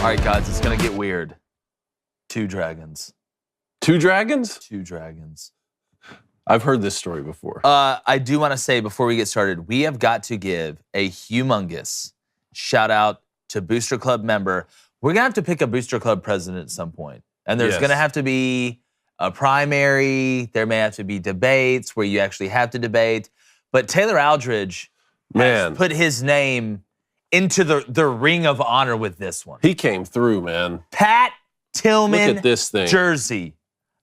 right, guys, it's going to get weird. 2 dragons. 2 dragons? 2 dragons. I've heard this story before. I do want to say before we get started, we have got to give a humongous shout out to Booster Club member. We're going to have to pick a Booster Club president at some point. And there's going to have to be a primary. There may have to be debates where you actually have to debate. But Taylor Aldridge has put his name into the ring of honor with this one. He came through, man. Pat Tillman Look at this thing. jersey.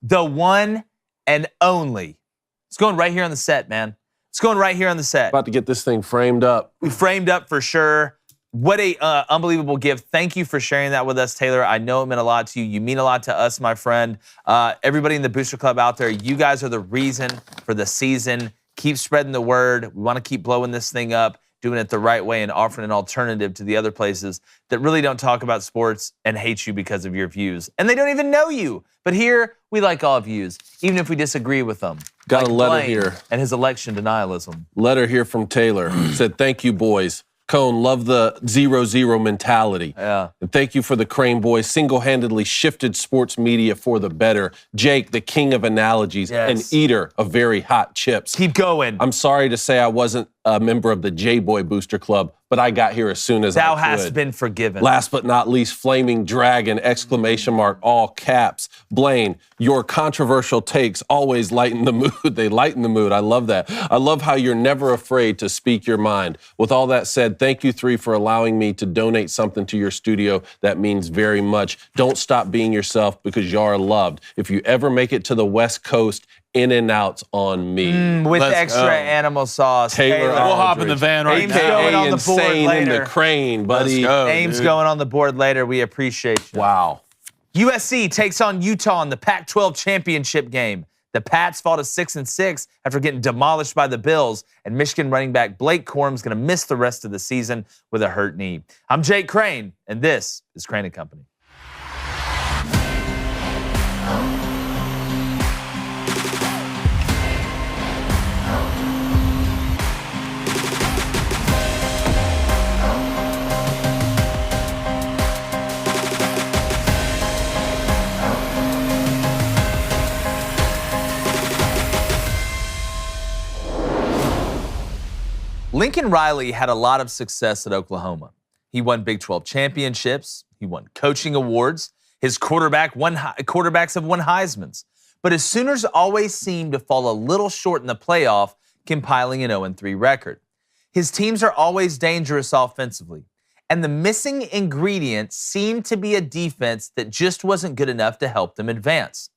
The one and only. It's going right here on the set, man. It's going right here on the set. About to get this thing framed up. We framed up for sure. What a unbelievable gift. Thank you for sharing that with us, Taylor. I know it meant a lot to you. You mean a lot to us, my friend. Everybody in the Booster Club out there, you guys are the reason for the season. Keep spreading the word. We want to keep blowing this thing up, doing it the right way, and offering an alternative to the other places that really don't talk about sports and hate you because of your views. And they don't even know you. But here, we like all views, even if we disagree with them. Got like a letter Blaine here. And his election denialism. Letter here from Taylor. Said, thank you, boys. Cone, love the 0-0 mentality. Yeah. And thank you for the Crane boys. Single-handedly shifted sports media for the better. Jake, the king of analogies, an eater of very hot chips. Keep going. I'm sorry to say I wasn't a member of the J-Boy Booster Club, but I got here as soon as I could. Thou hast been forgiven. Last but not least, Flaming Dragon, ! All caps. Blaine, your controversial takes always lighten the mood. They lighten the mood. I love that. I love how you're never afraid to speak your mind. With all that said, thank you 3 for allowing me to donate something to your studio. That means very much. Don't stop being yourself because you are loved. If you ever make it to the West Coast, In-N-Out's on me. With extra animal sauce. Taylor we'll hop in the van right Ames now. going on the board Insane later. in the Crane, buddy. Let's go, Ames dude. going on the board later. We appreciate you. Wow. USC takes on Utah in the Pac-12 championship game. The Pats fall to 6-6 after getting demolished by the Bills, and Michigan running back Blake Corum is going to miss the rest of the season with a hurt knee. I'm Jake Crane, and this is Crane & Company. Lincoln Riley had a lot of success at Oklahoma. He won Big 12 championships. He won coaching awards. His quarterbacks have won Heismans. But his Sooners always seem to fall a little short in the playoff, compiling an 0-3 record. His teams are always dangerous offensively. And the missing ingredient seemed to be a defense that just wasn't good enough to help them advance.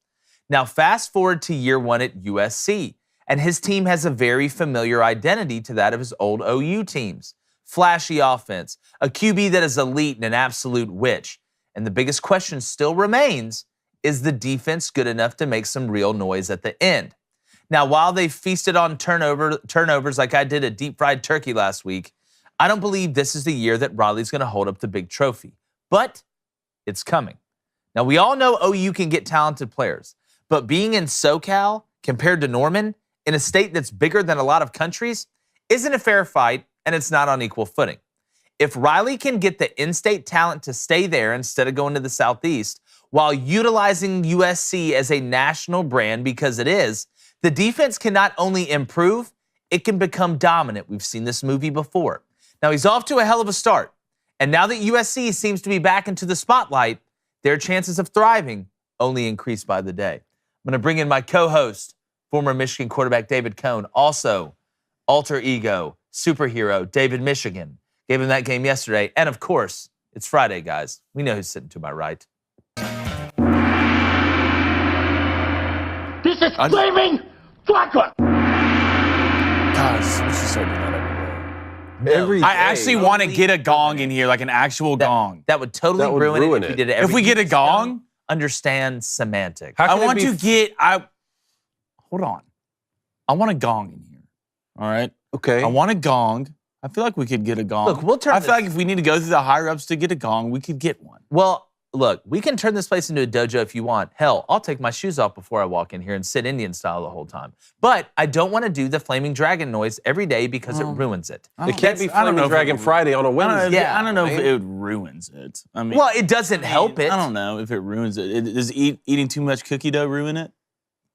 Now fast forward to year 1 at USC. And his team has a very familiar identity to that of his old OU teams. Flashy offense, a QB that is elite and an absolute witch. And the biggest question still remains, is the defense good enough to make some real noise at the end? Now, while they feasted on turnovers like I did at Deep Fried Turkey last week, I don't believe this is the year that Riley's going to hold up the big trophy. But it's coming. Now, we all know OU can get talented players. But being in SoCal compared to Norman, in a state that's bigger than a lot of countries, isn't a fair fight, and it's not on equal footing. If Riley can get the in-state talent to stay there instead of going to the Southeast, while utilizing USC as a national brand because it is, the defense can not only improve, it can become dominant. We've seen this movie before. Now, he's off to a hell of a start, and now that USC seems to be back into the spotlight, their chances of thriving only increase by the day. I'm going to bring in my co-host, former Michigan quarterback David Cone, also alter ego, superhero David Michigan. Gave him that game yesterday. And of course, it's Friday, guys. We know who's sitting to my right. This is Flaming Dragon! Guys, we should start doing that every day. Every I day. actually want to get a gong in here, like an actual gong. That would totally That would ruin ruin it if it. we did it every If we get a week. gong? Understand semantics. How I can it want be to get, hold on. I want a gong in here, all right? Okay. I want a gong. I feel like we could get a gong. Look, we'll turn I feel this- like if we need to go through the higher ups to get a gong, we could get one. Well, look, we can turn this place into a dojo if you want. Hell, I'll take my shoes off before I walk in here and sit Indian style the whole time. But I don't want to do the flaming dragon noise every day because it ruins it. It can't be Flaming Dragon Friday on a Wednesday. I don't know if it ruins it. I mean, Well, it doesn't help it. I don't know if it ruins it. Does eating too much cookie dough ruin it?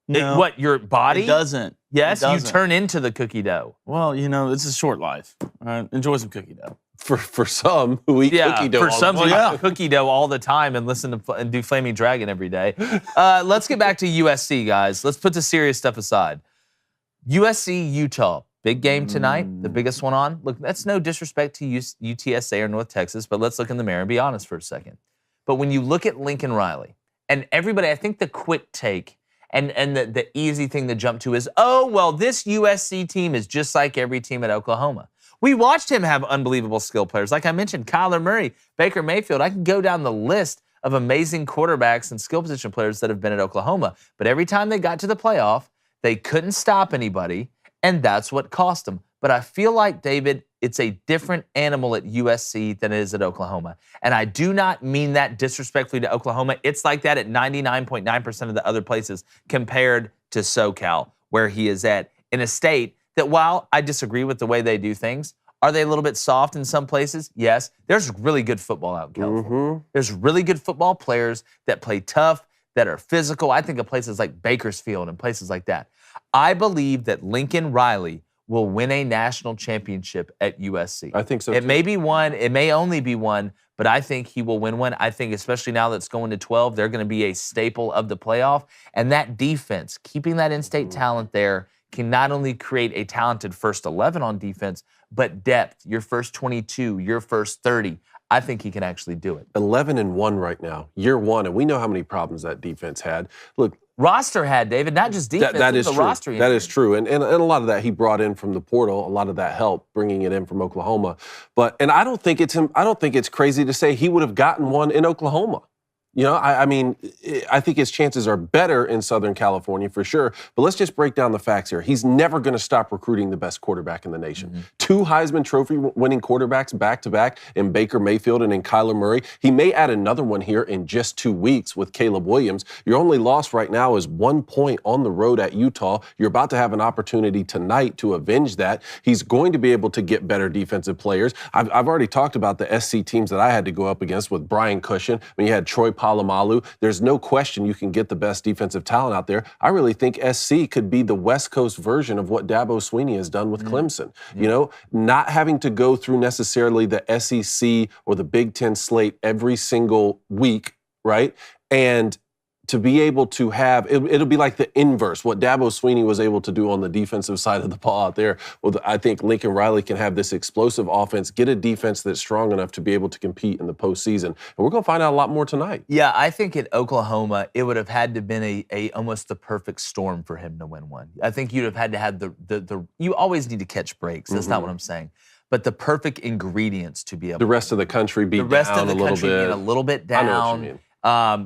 No. What, your body? It doesn't. Yes, It doesn't. you turn into the cookie dough. Well, it's a short life. All right? Enjoy some cookie dough. For some who eat cookie dough for all the some, time. who eat cookie dough all the time and listen to and do Flaming Dragon every day. Let's get back to USC, guys. Let's put the serious stuff aside. USC, Utah, big game tonight, the biggest one on. Look, that's no disrespect to UTSA or North Texas, but let's look in the mirror and be honest for a second. But when you look at Lincoln Riley, and everybody, I think the quick take and the easy thing to jump to is, oh, well, this USC team is just like every team at Oklahoma. We watched him have unbelievable skill players. Like I mentioned, Kyler Murray, Baker Mayfield. I can go down the list of amazing quarterbacks and skill position players that have been at Oklahoma. But every time they got to the playoff, they couldn't stop anybody, and that's what cost them. But I feel like, David, it's a different animal at USC than it is at Oklahoma. And I do not mean that disrespectfully to Oklahoma. It's like that at 99.9% of the other places compared to SoCal, where he is at, in a state that, while I disagree with the way they do things, are they a little bit soft in some places? Yes. There's really good football out in California. There's really good football players that play tough, that are physical. I think of places like Bakersfield and places like that. I believe that Lincoln Riley will win a national championship at USC. I think so, It too. may be one, it may only be one, but I think he will win one. I think especially now that it's going to 12, they're going to be a staple of the playoff. And that defense, keeping that in-state talent there, can not only create a talented first 11 on defense, but depth, your first 22, your first 30. I think he can actually do it. 11-1 right now, year one, and we know how many problems that defense had. Look, Roster had, David, not just defense. that it is was a true. roster. That is true, and a lot of that he brought in from the portal. A lot of that help bringing it in from Oklahoma. And I don't think it's him. I don't think it's crazy to say he would have gotten one in Oklahoma. I mean, I think his chances are better in Southern California for sure. But let's just break down the facts here. He's never going to stop recruiting the best quarterback in the nation. 2 Heisman Trophy winning quarterbacks back-to-back in Baker Mayfield and in Kyler Murray. He may add another one here in just 2 weeks with Caleb Williams. Your only loss right now is 1 point on the road at Utah. You're about to have an opportunity tonight to avenge that. He's going to be able to get better defensive players. I've already talked about the SC teams that I had to go up against with Brian Cushion. When you had Troy Polamalu, there's no question you can get the best defensive talent out there. I really think SC could be the West Coast version of what Dabo Swinney has done with Clemson. Not having to go through necessarily the SEC or the Big Ten slate every single week, right? And to be able to have, it'll be like the inverse, what Dabo Swinney was able to do on the defensive side of the ball out there. Well, I think Lincoln Riley can have this explosive offense, get a defense that's strong enough to be able to compete in the postseason. And we're going to find out a lot more tonight. Yeah, I think at Oklahoma, it would have had to have been a almost the perfect storm for him to win one. I think you'd have had to have the you always need to catch breaks. That's not what I'm saying. But the perfect ingredients to be able The rest of the country be the rest down of the a little country bit. being a little bit down. I know what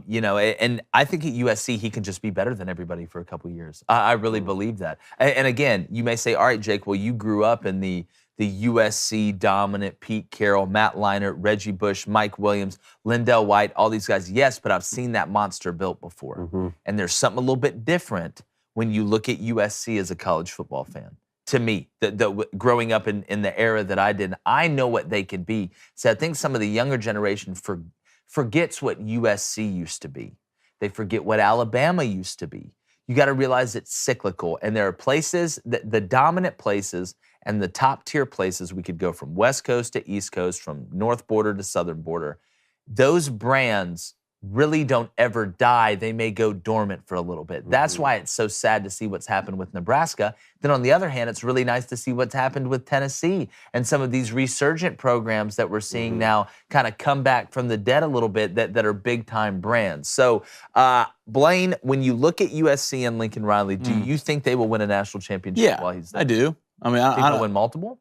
you mean. And I think at USC, he can just be better than everybody for a couple years. I really believe that. And again, you may say, all right, Jake, well, you grew up in the USC dominant Pete Carroll, Matt Leinart, Reggie Bush, Mike Williams, Lindell White, all these guys. Yes, but I've seen that monster built before. And there's something a little bit different when you look at USC as a college football fan. To me, growing up in the era that I did, I know what they could be. So I think some of the younger generation forgets what USC used to be. They forget what Alabama used to be. You got to realize it's cyclical. And there are places, the dominant places and the top tier places, we could go from West Coast to East Coast, from North border to Southern border. Those brands really don't ever die. They may go dormant for a little bit. That's why it's so sad to see what's happened with Nebraska. Then on the other hand, it's really nice to see what's happened with Tennessee and some of these resurgent programs that we're seeing now kind of come back from the dead a little bit that are big time brands. So Blaine, when you look at USC and Lincoln Riley, do you think they will win a national championship while he's there? I do. I mean, Think he'll win multiple?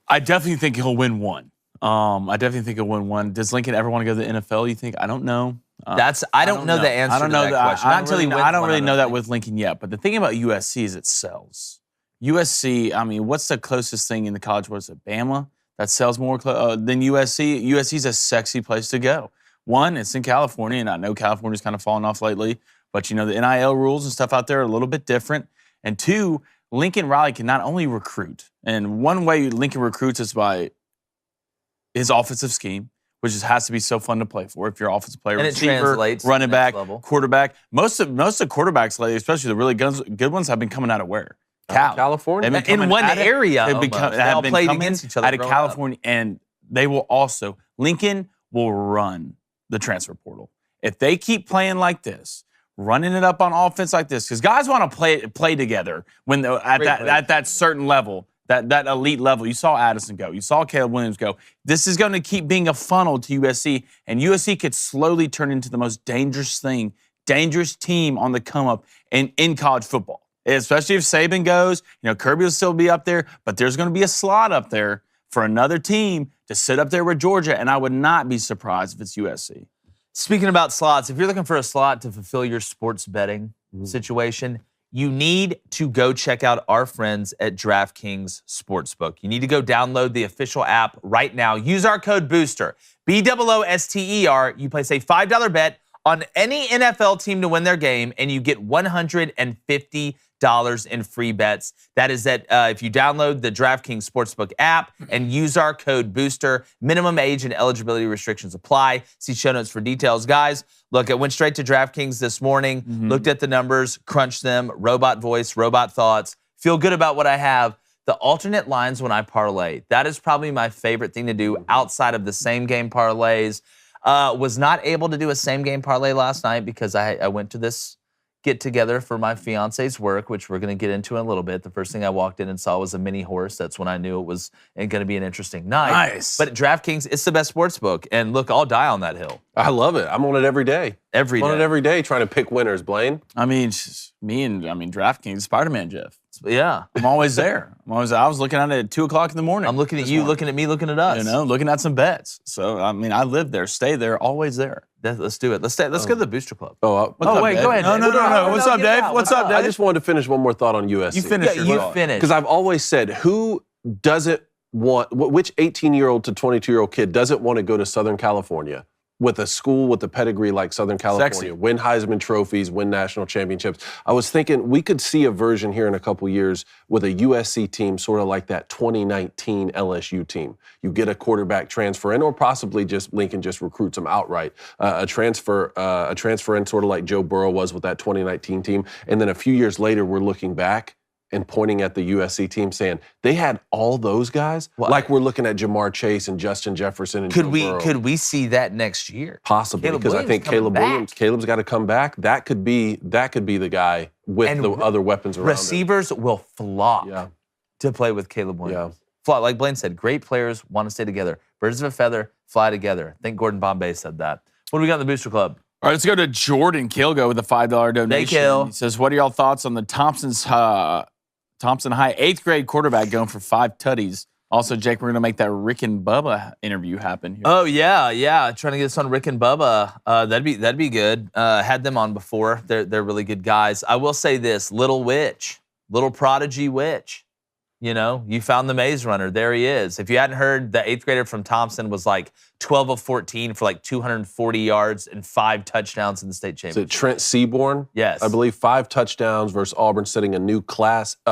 I definitely think he'll win one. I definitely think he'll win one. Does Lincoln ever want to go to the NFL, you think? I don't know. I don't know the answer to that question. I don't really know that with Lincoln yet. But the thing about USC is it sells. USC, I mean, what's the closest thing in the college? What is it, Bama? That sells more than USC? USC's a sexy place to go. One, it's in California, and I know California's kind of fallen off lately, but, the NIL rules and stuff out there are a little bit different. And two, Lincoln Riley can not only recruit, and one way Lincoln recruits is by his offensive scheme, which has to be so fun to play for. If you're an offensive player, And it receiver, translates to running the next back, level. quarterback. Most of quarterbacks lately, especially the really good ones, have been coming out of where? California? They've been In coming one out of- area, they've been almost. co- They have all been played coming against each other out of growing up. California, and they will also, Lincoln will run the transfer portal. If they keep playing like this, running it up on offense like this, because guys want to play together when at that certain level, that elite level. You saw Addison go. You saw Caleb Williams go. This is going to keep being a funnel to USC, and USC could slowly turn into the most dangerous team on the come up in college football. Especially if Saban goes, Kirby will still be up there, but there's going to be a slot up there for another team to sit up there with Georgia, and I would not be surprised if it's USC. Speaking about slots, if you're looking for a slot to fulfill your sports betting situation, you need to go check out our friends at DraftKings Sportsbook. You need to go download the official app right now. Use our code BOOSTER, BOOSTER. You place a $5 bet on any NFL team to win their game, and you get $150 in free bets. That is if you download the DraftKings Sportsbook app and use our code BOOSTER. Minimum age and eligibility restrictions apply. See show notes for details. Guys, look, I went straight to DraftKings this morning, looked at the numbers, crunched them, robot voice, robot thoughts. Feel good about what I have. The alternate lines when I parlay, that is probably my favorite thing to do outside of the same game parlays. Was not able to do a same game parlay last night because I went to this get together for my fiance's work, which we're going to get into in a little bit. The first thing I walked in and saw was a mini horse. That's when I knew it was going to be an interesting night. Nice. But at DraftKings, it's the best sports book. And look, I'll die on that hill. I love it. I'm on it every day. Every I'm on day. it every day trying to pick winners, Blaine. I mean, DraftKings, Spider-Man Jeff. Yeah. I'm always there. I was looking at it at 2 o'clock in the morning. I'm looking at this you, morning. looking at me, looking at us. Looking at some bets. So, I live there, stay there, always there. Let's do it. Let's go to the Booster Club. Oh, wait, Dave? go ahead. No. Dave. What's up, Dave? What's up, Dave? I just wanted to finish one more thought on USC. You finish Yeah, your you thought. finish. Because I've always said, who doesn't want, which 18-year-old to 22-year-old kid doesn't want to go to Southern California with a school with a pedigree like Southern California, Sexy. win Heisman trophies, win national championships? I was thinking we could see a version here in a couple years with a USC team sort of like that 2019 LSU team. You get a quarterback transfer in, or possibly just Lincoln just recruits them outright. A transfer in sort of like Joe Burrow was with that 2019 team. And then a few years later, we're looking back and pointing at the USC team saying, they had all those guys? Well, like we're looking at Jamar Chase and Justin Jefferson and Joe Burrow. Could we see that next year? Possibly, Caleb because I Williams think coming back. Caleb's got to come back. That could be the guy with And the other weapons around Receivers will flock him. to play with Caleb Williams. Yeah. Flock, like Blaine said, great players want to stay together. Birds of a feather fly together. I think Gordon Bombay said that. What do we got in the Booster Club? All right, let's go to Jordan Kilgo with a $5 donation. Kill. He says, what are y'all thoughts on the Thompson High 8th grade quarterback going for 5 tutties? Also, Jake, we're going to make that Rick and Bubba interview happen here. Oh, yeah. Trying to get us on Rick and Bubba. That'd be good. Had them on before. They're really good guys. I will say this, little prodigy witch. You found the maze runner. There he is. If you hadn't heard, the 8th grader from Thompson was like 12 of 14 for like 240 yards and 5 touchdowns in the state Is championship. it Trent Seaborn? Yes. I believe 5 touchdowns versus Auburn, setting a new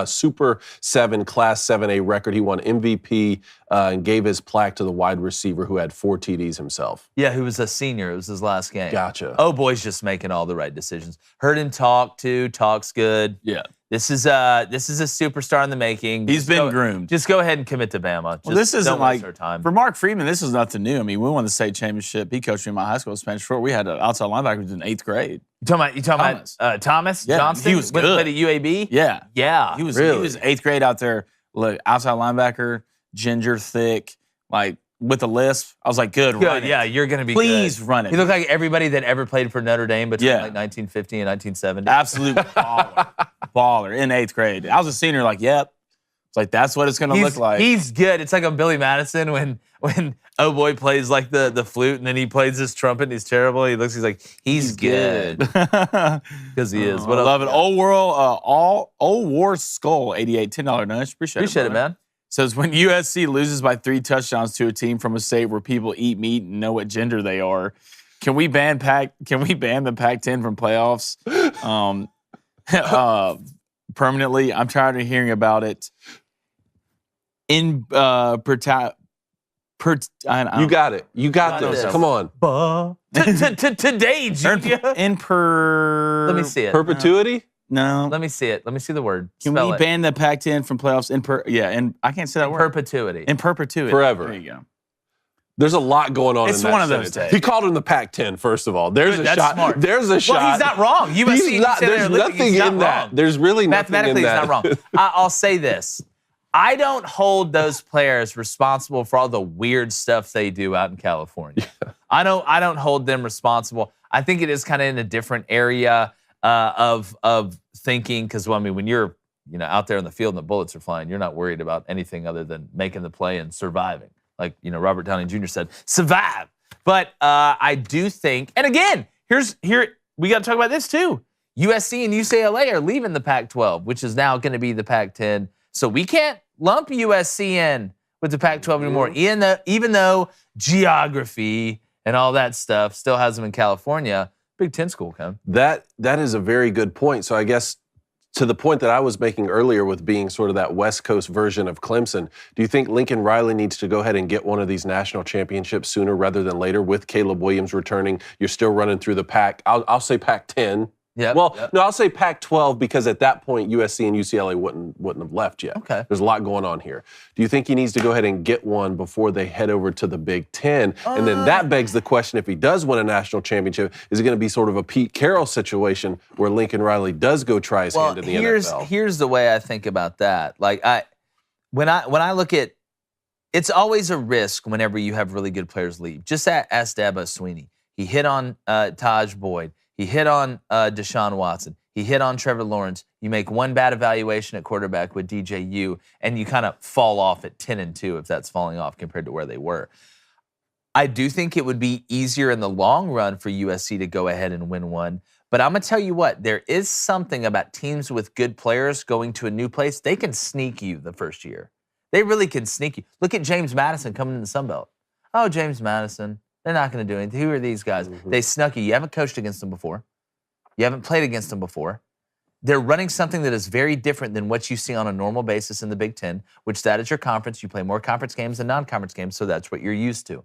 Super 7 Class 7A record. He won MVP and gave his plaque to the wide receiver who had 4 TDs himself. Yeah, who was a senior. It was his last game. Gotcha. Oh, boy's just making all the right decisions. Heard him talk, too. Talks good. Yeah. This is a superstar in the making. He's been groomed. Just go ahead and commit to Bama. Well, this isn't don't waste like, our time. for Mark Friedman, this is nothing new. I mean, we won the state championship. He coached me in my high school at Spanish Fort. We had an outside linebacker who was in 8th grade. You talking about Thomas Yeah, Johnston? he was Went and good. played at UAB? Yeah. Yeah. He was Really? 8th grade out there, look, outside linebacker, ginger, thick, like with a lisp. I was like, good, run it. Yeah, you're going to be Please good. run it. He looked like everybody that ever played for Notre Dame between Yeah. like 1950 and 1970. Absolute baller in 8th grade. I was a senior, like, yep. It's like, that's what it's going to look like. He's good. It's like a Billy Madison when oh boy plays like the flute and then he plays his trumpet and he's terrible. He's like, he's good. Because he is. I What else love it. we got? Old War Skull, 88, $10 donation. Appreciate Appreciate it, brother. man. Says, when USC loses by 3 touchdowns to a team from a state where people eat meat and know what gender they are, Can we ban the Pac-10 from playoffs permanently? I'm tired of hearing about it. You got it. You got this. Come on. Today, Junior. Let me see it. Perpetuity? No. Let me see it. Let me see the word. Can Spell we it. ban the Pac-10 from playoffs and I can't say that word. Perpetuity. In perpetuity. Forever. There you go. There's a lot going on It's in that one of those sentence. days. He called him the Pac-10, first of all. There's a That's shot. smart. There's a shot. Well, he's not wrong. There's nothing in that. There's really nothing in Mathematically, that. he's not wrong. I'll say this. I don't hold those players responsible for all the weird stuff they do out in California. Yeah. I don't hold them responsible. I think it is kind of in a different area of thinking, because when you're out there in the field and the bullets are flying, you're not worried about anything other than making the play and surviving. Like Robert Downey Jr. said, survive. But I do think, and again, here we got to talk about this too. USC and UCLA are leaving the Pac-12, which is now going to be the Pac-10. So we can't lump USC in with the Pac-12 anymore, even though geography and all that stuff still has them in California. Big Ten school, Ken. That is a very good point. So I guess to the point that I was making earlier with being sort of that West Coast version of Clemson, do you think Lincoln Riley needs to go ahead and get one of these national championships sooner rather than later with Caleb Williams returning? You're still running through the Pac. I'll say Pac-10. Yeah. No, I'll say Pac-12 because at that point USC and UCLA wouldn't have left yet. Okay. There's a lot going on here. Do you think he needs to go ahead and get one before they head over to the Big Ten? And then that begs the question: if he does win a national championship, is it going to be sort of a Pete Carroll situation where Lincoln Riley does go try his hand in the NFL? Here's the way I think about that. Like when I look at, it's always a risk whenever you have really good players leave. Just ask Dabo Swinney. He hit on Taj Boyd. He hit on Deshaun Watson. He hit on Trevor Lawrence. You make one bad evaluation at quarterback with DJU, and you kind of fall off at 10-2 if that's falling off compared to where they were. I do think it would be easier in the long run for USC to go ahead and win one. But I'm going to tell you what, there is something about teams with good players going to a new place. They can sneak you the first year. They really can sneak you. Look at James Madison coming in the Sun Belt. Oh, James Madison. They're not going to do anything. Who are these guys? Mm-hmm. They snuck you. You haven't coached against them before. You haven't played against them before. They're running something that is very different than what you see on a normal basis in the Big Ten, which that is your conference. You play more conference games than non-conference games, so that's what you're used to.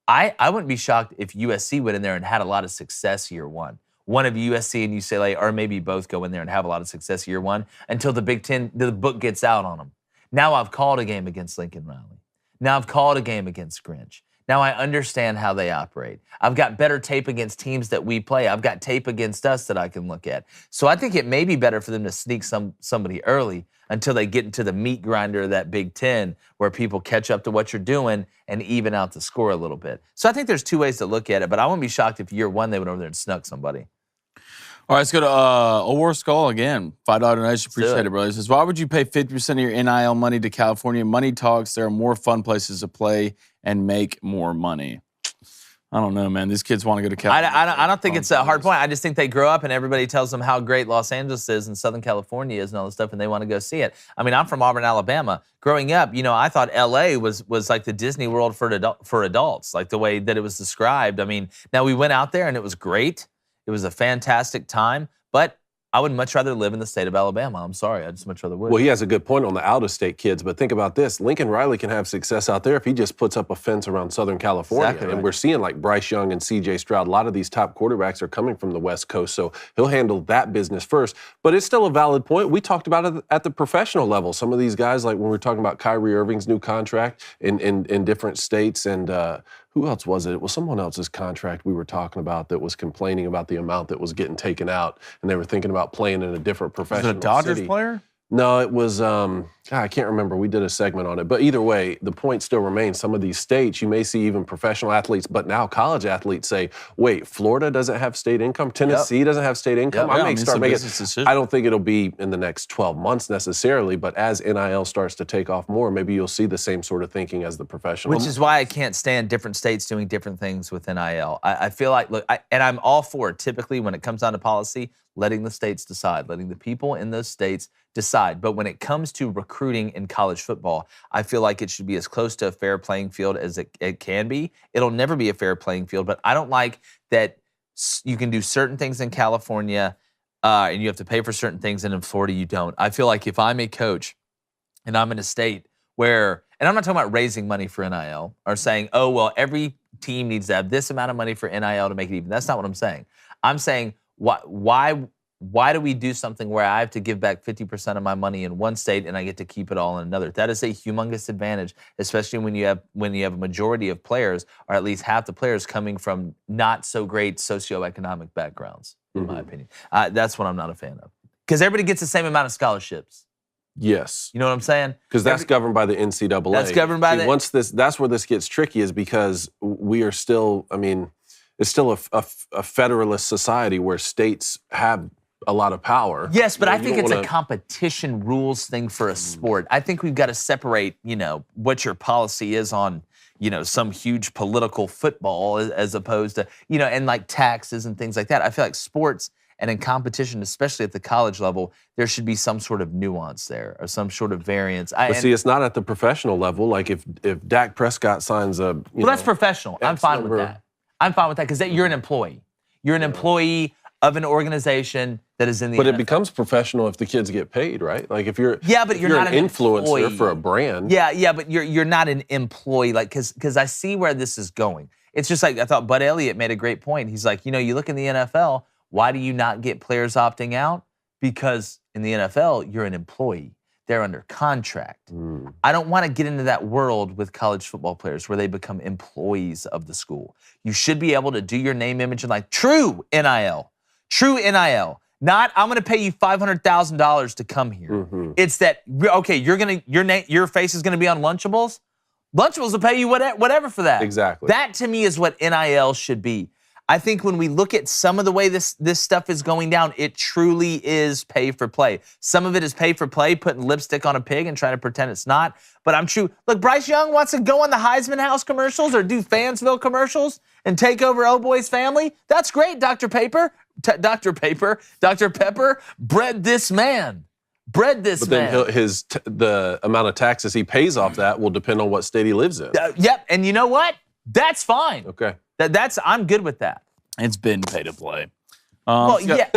I wouldn't be shocked if USC went in there and had a lot of success year one. One of USC and UCLA, or maybe both, go in there and have a lot of success year one until the Big Ten, the book gets out on them. Now I've called a game against Lincoln Riley. Now I've called a game against Grinch. Now I understand how they operate. I've got better tape against teams that we play. I've got tape against us that I can look at. So I think it may be better for them to sneak somebody early until they get into the meat grinder of that Big Ten where people catch up to what you're doing and even out the score a little bit. So I think there's two ways to look at it, but I wouldn't be shocked if year one they went over there and snuck somebody. All right, let's go to Old War Skull again. $5 donation. Appreciate it, brother. He says, why would you pay 50% of your NIL money to California? Money talks. There are more fun places to play and make more money. I don't know, man. These kids want to go to California. I don't think it's a hard point. I just think they grow up and everybody tells them how great Los Angeles is and Southern California is and all this stuff, and they want to go see it. I mean, I'm from Auburn, Alabama. Growing up, I thought L.A. was like the Disney World for adults, like the way that it was described. I mean, now we went out there and it was great. It was a fantastic time, but I would much rather live in the state of Alabama. I'm sorry. I just much rather would. Well, he has a good point on the out-of-state kids, but think about this. Lincoln Riley can have success out there if he just puts up a fence around Southern California. Exactly right. And we're seeing like Bryce Young and C.J. Stroud. A lot of these top quarterbacks are coming from the West Coast, so he'll handle that business first. But it's still a valid point. We talked about it at the professional level. Some of these guys, like when we were talking about Kyrie Irving's new contract in different states, and who else was it? It was someone else's contract we were talking about that was complaining about the amount that was getting taken out, and they were thinking about playing in a different professional city. Was it a Dodgers city. Player? No, it was, I can't remember. We did a segment on it. But either way, the point still remains. Some of these states, you may see even professional athletes, but now college athletes say, wait, Florida doesn't have state income? Tennessee doesn't have state income? I may start making it. I don't think it'll be in the next 12 months necessarily, but as NIL starts to take off more, maybe you'll see the same sort of thinking as the professional. Which is why I can't stand different states doing different things with NIL. I feel like, and I'm all for it, typically when it comes down to policy, letting the states decide, letting the people in those states decide aside, but when it comes to recruiting in college football, I feel like it should be as close to a fair playing field as it can be. It'll never be a fair playing field, but I don't like that you can do certain things in California and you have to pay for certain things, and in Florida you don't. I feel like if I'm a coach and I'm in a state where, and I'm not talking about raising money for NIL or saying, oh, well, every team needs to have this amount of money for NIL to make it even. That's not what I'm saying. I'm saying, why do we do something where I have to give back 50% of my money in one state and I get to keep it all in another? That is a humongous advantage, especially when you have a majority of players, or at least half the players, coming from not so great socioeconomic backgrounds, in my opinion. That's what I'm not a fan of. Because everybody gets the same amount of scholarships. Yes. You know what I'm saying? Because that's governed by the NCAA. That's governed by that's where this gets tricky, is because we are still, it's still a federalist society where states have a lot of power. Yes, but I think it's a competition rules thing for a sport. I think we've got to separate, what your policy is on, some huge political football as opposed to, and like taxes and things like that. I feel like sports and in competition, especially at the college level, there should be some sort of nuance there or some sort of variance. But see, it's not at the professional level. Like if Dak Prescott signs a, that's professional. I'm fine with that. I'm fine with that because you're an employee. You're an employee of an organization that is in the NFL. But it becomes professional if the kids get paid, right? Like if you're but you're not an an influencer employee. for a brand. Yeah, but you're not an employee, like because I see where this is going. It's just like I thought Bud Elliott made a great point. He's like, you look in the NFL, why do you not get players opting out? Because in the NFL, you're an employee. They're under contract. I don't want to get into that world with college football players where they become employees of the school. You should be able to do your name, image, and like true NIL. True NIL. Not, I'm going to pay you $500,000 to come here. It's that, okay, your face is going to be on Lunchables. Lunchables will pay you whatever for that. Exactly. That to me is what NIL should be. I think when we look at some of the way this stuff is going down, it truly is pay for play. Some of it is pay for play, putting lipstick on a pig and trying to pretend it's not. But I'm true. Look, Bryce Young wants to go on the Heisman House commercials or do Fansville commercials and take over Oh Boy's Family. That's great, Dr. Pepper. Dr. Pepper bred this man. But then the amount of taxes he pays off that will depend on what state he lives in. Yep, and you know what? That's fine. Okay. I'm good with that. It's been pay to play. Yeah.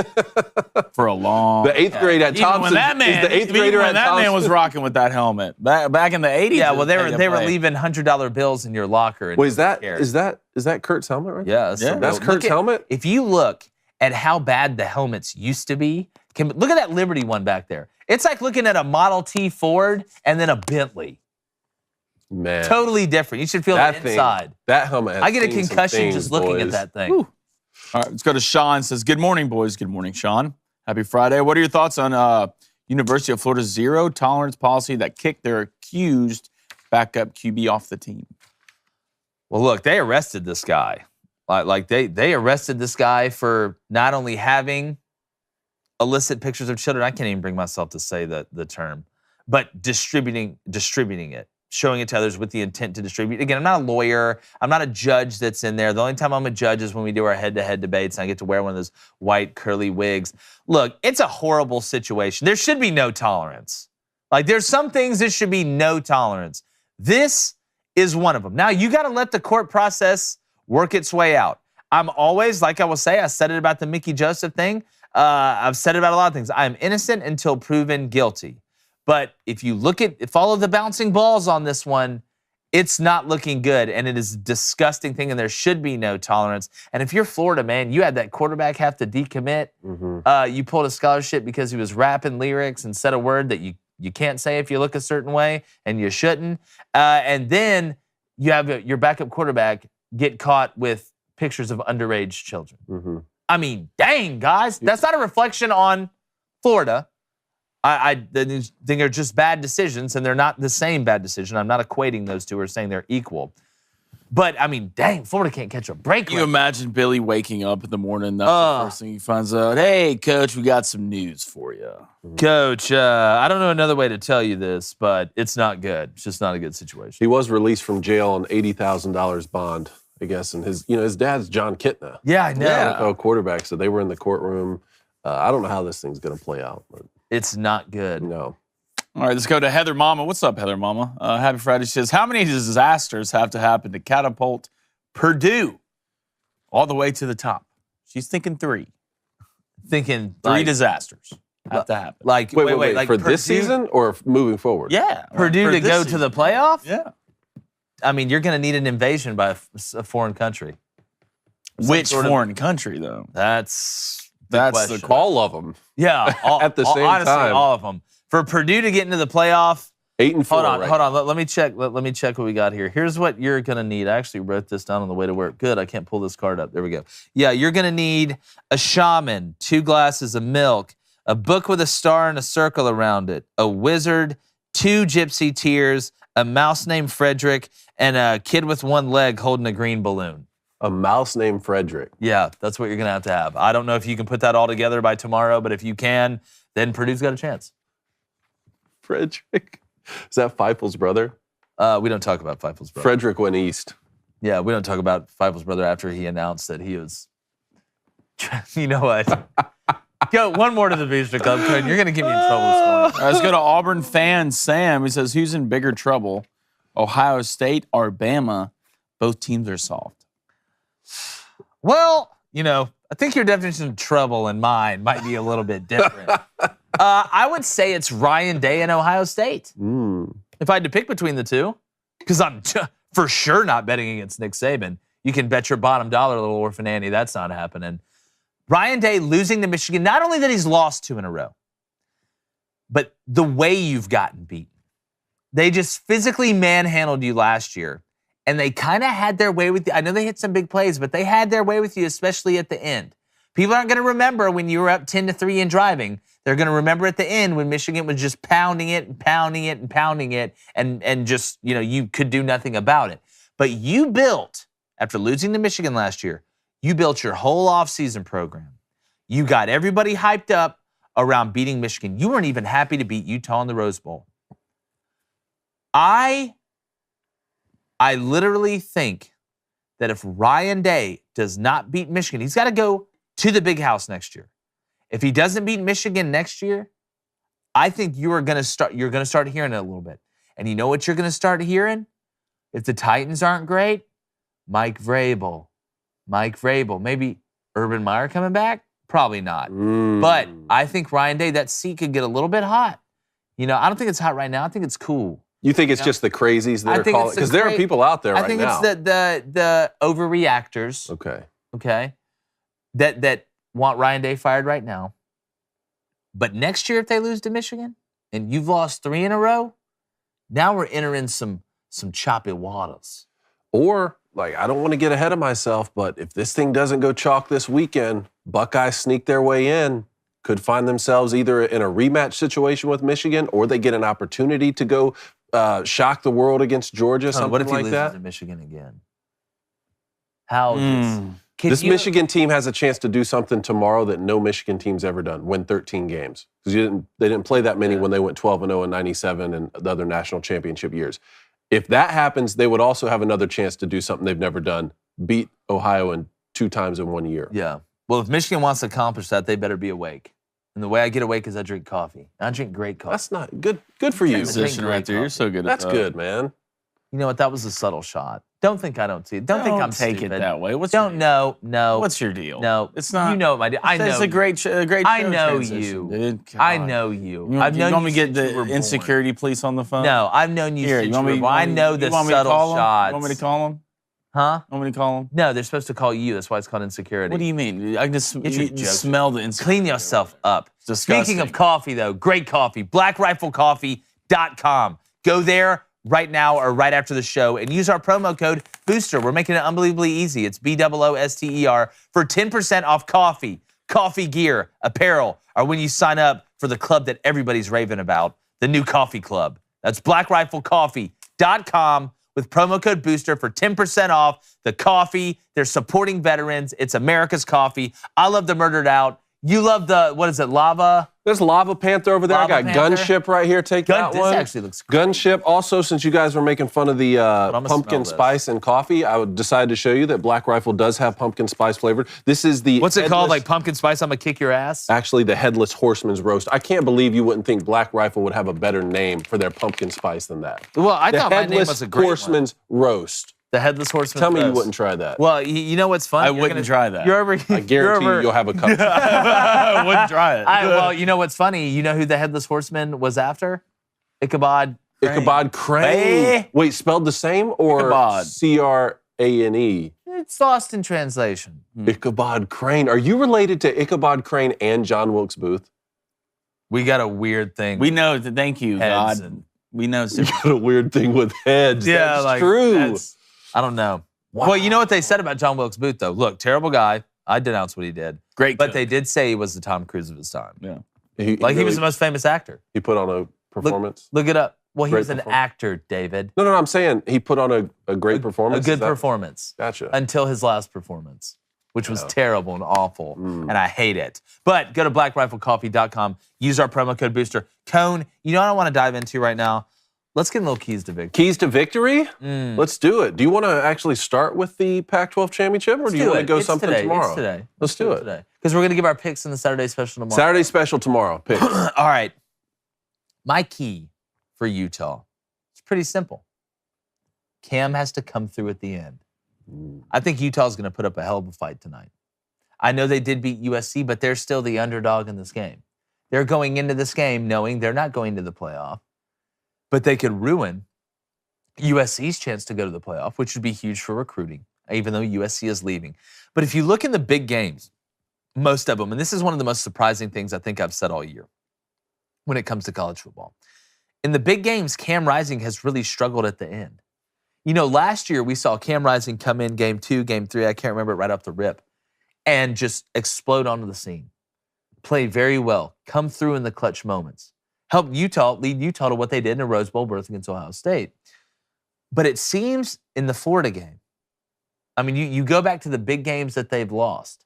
For a long. The eighth grade at Thompson is the eighth grader at Thompson. That man was rocking with that helmet back in the 80s. Yeah, well, they were leaving $100 bills in your locker. Wait, is that Kurt's helmet right? Yeah, that's Kurt's helmet. If you look at how bad the helmets used to be, look at that Liberty one back there. It's like looking at a Model T Ford and then a Bentley. Man, totally different. You should feel that inside. That helmet has I get a concussion just looking at that thing. Whew. All right, let's go to Sean. Says, good morning, boys. Good morning, Sean. Happy Friday. What are your thoughts on University of Florida's zero tolerance policy that kicked their accused backup QB off the team? Well, look, they arrested this guy. Like they arrested this guy for not only having illicit pictures of children. I can't even bring myself to say the term, but distributing it. Showing it to others with the intent to distribute. Again, I'm not a lawyer. I'm not a judge that's in there. The only time I'm a judge is when we do our head-to-head debates and I get to wear one of those white curly wigs. Look, it's a horrible situation. There should be no tolerance. Like, there's some things there should be no tolerance. This is one of them. Now, you got to let the court process work its way out. I'm always, like I will say, I said it about the Mickey Joseph thing. I've said it about a lot of things. I am innocent until proven guilty. But if you follow the bouncing balls on this one, it's not looking good, and it is a disgusting thing, and there should be no tolerance. And if you're Florida, man, you had that quarterback have to decommit. You pulled a scholarship because he was rapping lyrics and said a word that you can't say if you look a certain way, and you shouldn't. And then you have your backup quarterback get caught with pictures of underage children. I mean, dang, guys. That's not a reflection on Florida. I think they're just bad decisions, and they're not the same bad decision. I'm not equating those two or saying they're equal. But, I mean, dang, Florida can't catch a break. Can you imagine Billy waking up in the morning, that's the first thing he finds out, hey, Coach, we got some news for you. Coach, I don't know another way to tell you this, but it's not good. It's just not a good situation. He was released from jail on $80,000 bond, I guess, and his dad's John Kitna. Yeah, I know. NFL quarterback, so they were in the courtroom. I don't know how this thing's going to play out. But It's not good. No. All right, let's go to Heather Mama. What's up, Heather Mama? Happy Friday. She says, how many disasters have to happen to catapult Purdue all the way to the top? She's thinking 3. Thinking Three disasters have to happen. Like Wait. like for Purdue, this season or moving forward? Yeah. Purdue for to this go season. to the playoff? Yeah. I mean, you're going to need an invasion by a foreign country. Which sort of- foreign country, though? That's That's the question. All of them. Yeah, At the same honestly, time. all of them. For Purdue to get into the playoff, 8-4. hold on. right Let me check. Let me check what we got here. Here's what you're gonna need. I actually wrote this down on the way to work. Good. I can't pull this card up. There we go. Yeah, you're gonna need a shaman, 2 glasses of milk, a book with a star and a circle around it, a wizard, 2 gypsy tears, a mouse named Frederick, and a kid with 1 leg holding a green balloon. A mouse named Frederick. Yeah, that's what you're gonna have to have. I don't know if you can put that all together by tomorrow, but if you can, then Purdue's got a chance. Frederick. Is that Feifel's brother? We don't talk about Feifel's brother. Frederick went east. Yeah, we don't talk about Feifel's brother after he announced that he was. You know what? Go one more to the Booster Club, Cohen. You're gonna get me in trouble this morning. All right, let's go to Auburn fan Sam. He says, who's in bigger trouble? Ohio State or Bama? Both teams are soft. Well, I think your definition of trouble and mine might be a little bit different. I would say it's Ryan Day and Ohio State. If I had to pick between the two, because I'm for sure not betting against Nick Saban. You can bet your bottom dollar, little orphan Annie, that's not happening. Ryan Day losing to Michigan, not only that he's lost 2 in a row, but the way you've gotten beaten. They just physically manhandled you last year, and they kind of had their way with you. I know they hit some big plays, but they had their way with you, especially at the end. People aren't going to remember when you were up 10-3 and driving. They're going to remember at the end when Michigan was just pounding it and pounding it and pounding it, and just, you could do nothing about it. But you built, after losing to Michigan last year, you built your whole offseason program. You got everybody hyped up around beating Michigan. You weren't even happy to beat Utah in the Rose Bowl. I literally think that if Ryan Day does not beat Michigan, he's got to go to the big house next year. If he doesn't beat Michigan next year, I think you're going to start hearing it a little bit. And you know what you're going to start hearing? If the Titans aren't great, Mike Vrabel. Maybe Urban Meyer coming back? Probably not. But I think Ryan Day, that seat could get a little bit hot. I don't think it's hot right now. I think it's cool. You think it's just the crazies that are calling? Because there are people out there right now. I think it's the overreactors. Okay. That want Ryan Day fired right now. But next year, if they lose to Michigan and you've lost 3 in a row, now we're entering some choppy waters. Or, I don't want to get ahead of myself, but if this thing doesn't go chalk this weekend, Buckeyes sneak their way in, could find themselves either in a rematch situation with Michigan, or they get an opportunity to go shock the world against Georgia, something what if he like loses that. to Michigan again? How? This Michigan team has a chance to do something tomorrow that no Michigan team's ever done: win 13 games. Because they didn't play that many when they went 12-0 in '97 and the other national championship years. If that happens, they would also have another chance to do something they've never done: beat Ohio 2 times in 1 year. Yeah. Well, if Michigan wants to accomplish that, they better be awake. And the way I get awake is I drink coffee. I drink great coffee. That's not good. Good for you. Position right there. You're so good at That's that. good, man. You know what? That was a subtle shot. Don't think I don't see it. Don't think I'm take stupid. it that way. No. What's your deal? No. It's not. You know what my deal. I know. It's a great show I know transition, you. Dude. I God. know you. You I've known want me to you get since you were the born. insecurity police on the phone? No, I've known you Here, since you want you me? were born. I know the you want me to subtle call 'em? shots. You want me to call him? Huh? You want me to call him? No, they're supposed to call you. That's why it's called insecurity. What do you mean? I can just Get your you jokes. smell the insecurity. Clean yourself up. disgusting. Speaking of coffee, though, great coffee. BlackRifleCoffee.com. Go there right now or right after the show and use our promo code BOOSTER. We're making it unbelievably easy. It's BOOSTER for 10% off coffee, coffee gear, apparel, or when you sign up for the club that everybody's raving about, the new coffee club. That's BlackRifleCoffee.com with promo code BOOSTER for 10% off the coffee. They're supporting veterans. It's America's coffee. I love the Murdered Out. You love the, what is it, Lava? There's Lava Panther over there. Lava I got Panther. Gunship right here. Take that This one. actually looks great. Gunship. Also, since you guys were making fun of the gonna pumpkin smell this. spice and coffee, I would decide to show you that Black Rifle does have pumpkin spice flavored. This is the What's it called? headless- Like pumpkin spice, I'm gonna kick your ass? Actually, the Headless Horseman's Roast. I can't believe you wouldn't think Black Rifle would have a better name for their pumpkin spice than that. Well, I The thought my name Headless was a great one. Horseman's Roast. The Headless Horseman. Tell me you Roast. wouldn't try that. Well, you know what's fun? I You're wouldn't gonna- try that. You're over. I guarantee you'll have a cup. I wouldn't try it. Well, you know what's funny? You know who the Headless Horseman was after? Ichabod. Ichabod Crane. Eh. Wait, spelled the same or Ichabod. Crane? It's lost in translation. Ichabod Crane. Are you related to Ichabod Crane and John Wilkes Booth? We got a weird thing. We know. Thank you, Heads God. and- We know. You got a weird thing with heads. Yeah, That's like, true. that's- I don't know. Well, you know what they said about John Wilkes Booth, though. Look, terrible guy. I denounce what he did. Great. But cook. they did say he was the Tom Cruise of his time. Yeah. He He was the most famous actor. He put on a performance. Look it up. Well, he Great was an performance. actor, David. No, I'm saying he put on a great performance. A good Is that- performance. Gotcha. Until his last performance, which was Yeah. terrible and awful, Mm. and I hate it. But go to blackriflecoffee.com, use our promo code Booster. Cone, you know what I want to dive into right now? Let's get a little keys to victory. Keys to victory? Let's do it. Do you want to actually start with the Pac-12 championship, or do you want to go It's something today. tomorrow? It's today. Let's do it. today. Because we're going to give our picks in the Saturday special tomorrow. Saturday special tomorrow. Picks. All right. My key for Utah, it's pretty simple. Cam has to come through at the end. I think Utah's going to put up a hell of a fight tonight. I know they did beat USC, but they're still the underdog in this game. They're going into this game knowing they're not going to the playoff, but they could ruin USC's chance to go to the playoff, which would be huge for recruiting, even though USC is leaving. But if you look in the big games, most of them, and this is one of the most surprising things I think I've said all year when it comes to college football. In the big games, Cam Rising has really struggled at the end. You know, last year we saw Cam Rising come in game 2, game 3, I can't remember it right off the rip, and just explode onto the scene. Play very well, come through in the clutch moments. Help Utah, lead Utah to what they did in a Rose Bowl berth against Ohio State. But it seems in the Florida game, I mean, you go back to the big games that they've lost.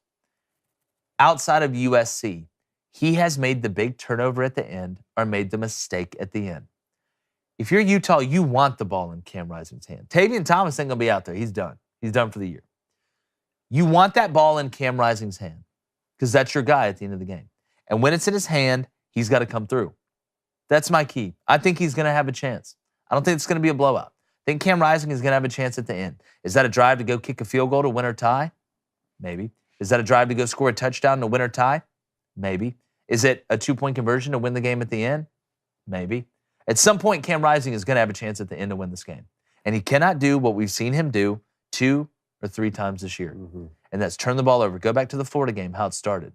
Outside of USC, he has made the big turnover at the end or made the mistake at the end. If you're Utah, you want the ball in Cam Rising's hand. Tavian Thomas ain't going to be out there. He's done. He's done for the year. You want that ball in Cam Rising's hand because that's your guy at the end of the game. And when it's in his hand, he's got to come through. That's my key. I think he's going to have a chance. I don't think it's going to be a blowout. I think Cam Rising is going to have a chance at the end. Is that a drive to go kick a field goal to win or tie? Maybe. Is that a drive to go score a touchdown to win or tie? Maybe. Is it a 2-point conversion to win the game at the end? Maybe. At some point, Cam Rising is going to have a chance at the end to win this game. And he cannot do what we've seen him do 2 or 3 times this year. And that's turn the ball over. Go back to the Florida game, how it started.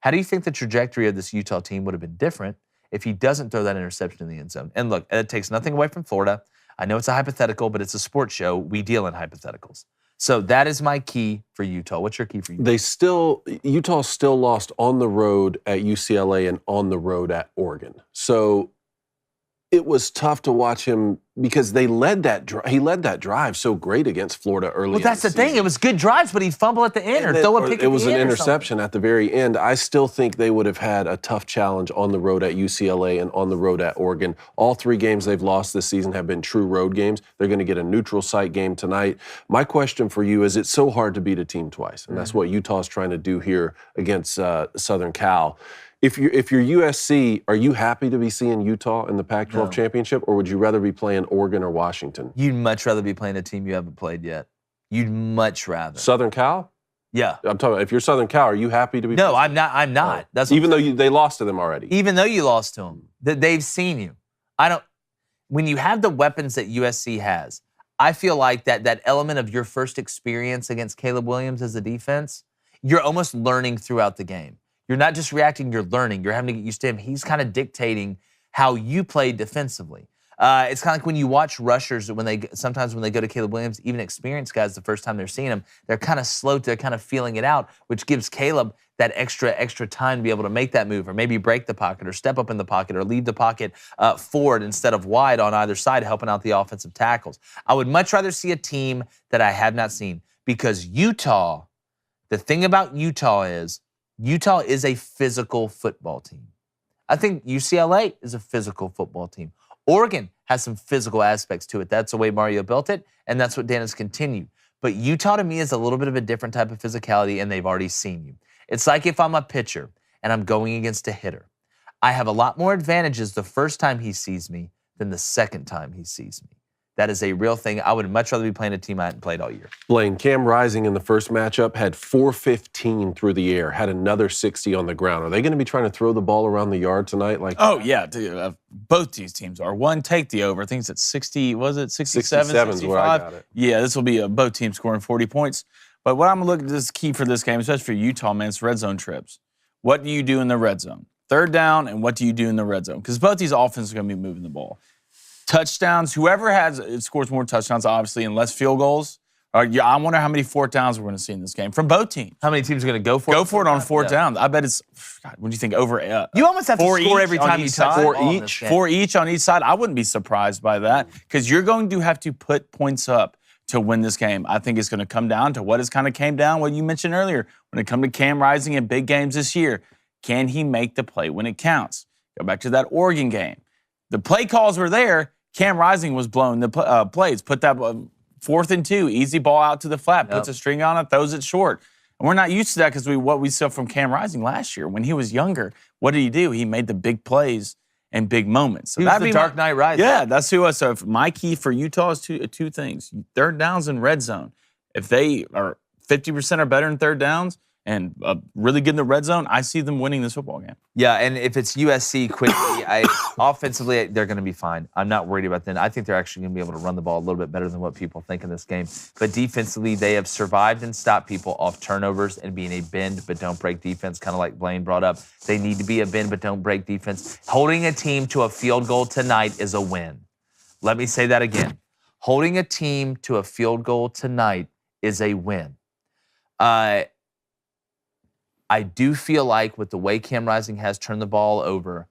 How do you think the trajectory of this Utah team would have been different if he doesn't throw that interception in the end zone? And look, it takes nothing away from Florida. I know it's a hypothetical, but it's a sports show. We deal in hypotheticals. So that is my key for Utah. What's your key for Utah? Utah still lost on the road at UCLA and on the road at Oregon. So it was tough to watch him because he led that drive so great against Florida early. Well, that's the thing. It was good drives, but he'd fumble at the end or throw a pick at the end. It was an or interception something. at the very end. I still think they would have had a tough challenge on the road at UCLA and on the road at Oregon. All 3 games they've lost this season have been true road games. They're going to get a neutral site game tonight. My question for you is, it's so hard to beat a team twice, and that's what Utah's trying to do here against Southern Cal. If you're USC, are you happy to be seeing Utah in the Pac-12 championship, or would you rather be playing Oregon or Washington? You'd much rather be playing a team you haven't played yet. You'd much rather. Southern Cal? Yeah. I'm talking about if you're Southern Cal, are you happy to be? No, I'm not. I'm not. That's what even though they lost to them already. Even though you lost to them, that they've seen you. When you have the weapons that USC has, I feel like that element of your first experience against Caleb Williams as a defense, you're almost learning throughout the game. You're not just reacting, you're learning. You're having to get used to him. He's kind of dictating how you play defensively. It's kind of like when you watch rushers, sometimes when they go to Caleb Williams, even experienced guys, the first time they're seeing him, they're kind of slow, they're kind of feeling it out, which gives Caleb that extra time to be able to make that move or maybe break the pocket or step up in the pocket or leave the pocket forward instead of wide on either side, helping out the offensive tackles. I would much rather see a team that I have not seen because Utah, the thing about Utah is Utah is a physical football team. I think UCLA is a physical football team. Oregon has some physical aspects to it. That's the way Mario built it, and that's what Dan has continued. But Utah, to me, is a little bit of a different type of physicality, and they've already seen you. It's like if I'm a pitcher and I'm going against a hitter. I have a lot more advantages the first time he sees me than the second time he sees me. That is a real thing. I would much rather be playing a team I hadn't played all year. Blaine, Cam Rising in the first matchup had 415 through the air, had another 60 on the ground. Are they going to be trying to throw the ball around the yard tonight? Oh, yeah. Dude, both these teams are. One, take the over. I think it's at 60, was it 67, 67 is 65? where I got it. Yeah, this will be both teams scoring 40 points. But what I'm looking at is key for this game, especially for Utah, man, it's red zone trips. What do you do in the red zone? Third down, and what do you do in the red zone? Because both these offenses are going to be moving the ball. Touchdowns, whoever scores more touchdowns, obviously, and less field goals. I wonder how many fourth downs we're going to see in this game from both teams. How many teams are going to go for it? Go for it on fourth down. I bet it's, God, what do you think, over? You almost have to score every time you touch the ball. Four each on each side. I wouldn't be surprised by that because you're going to have to put points up to win this game. I think it's going to come down to what has kind of came down, what you mentioned earlier, when it comes to Cam Rising in big games this year. Can he make the play when it counts? Go back to that Oregon game. The play calls were there. Cam Rising was blowing the plays. Put that 4th and 2, easy ball out to the flat, puts a string on it, throws it short. And we're not used to that because what we saw from Cam Rising last year. When he was younger, what did he do? He made the big plays and big moments. So he was the Dark Knight Rising. Yeah, that's who was. So my key for Utah is two things. Third downs and red zone. If they are 50% or better in third downs, and really good in the red zone, I see them winning this football game. Yeah, and if it's USC quickly, offensively, they're going to be fine. I'm not worried about them. I think they're actually going to be able to run the ball a little bit better than what people think in this game. But defensively, they have survived and stopped people off turnovers and being a bend but don't break defense, kind of like Blaine brought up. They need to be a bend but don't break defense. Holding a team to a field goal tonight is a win. Let me say that again. Holding a team to a field goal tonight is a win. I do feel like with the way Cam Rising has turned the ball over,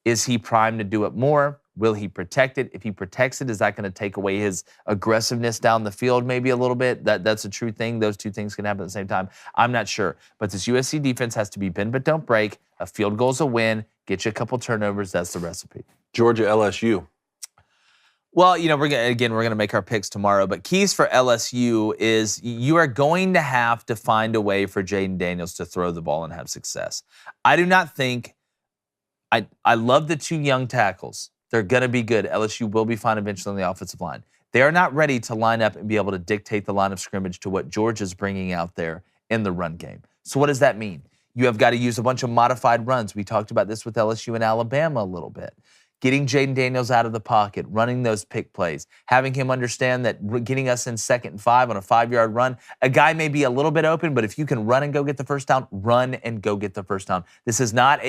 is he primed to do it more? Will he protect it? If he protects it, is that going to take away his aggressiveness down the field maybe a little bit? That's a true thing. Those two things can happen at the same time. I'm not sure. But this USC defense has to be bend but don't break. A field goal's a win. Get you a couple turnovers. That's the recipe. Georgia, LSU. Well, we're going to make our picks tomorrow, but keys for LSU is you are going to have to find a way for Jaden Daniels to throw the ball and have success. I do not think I love the two young tackles. They're going to be good. LSU will be fine eventually on the offensive line. They are not ready to line up and be able to dictate the line of scrimmage to what Georgia's bringing out there in the run game. So what does that mean? You have got to use a bunch of modified runs. We talked about this with LSU and Alabama a little bit. Getting Jaden Daniels out of the pocket, running those pick plays, having him understand that getting us in 2nd and 5 on a 5-yard run, a guy may be a little bit open, but if you can run and go get the first down, run and go get the first down. This is not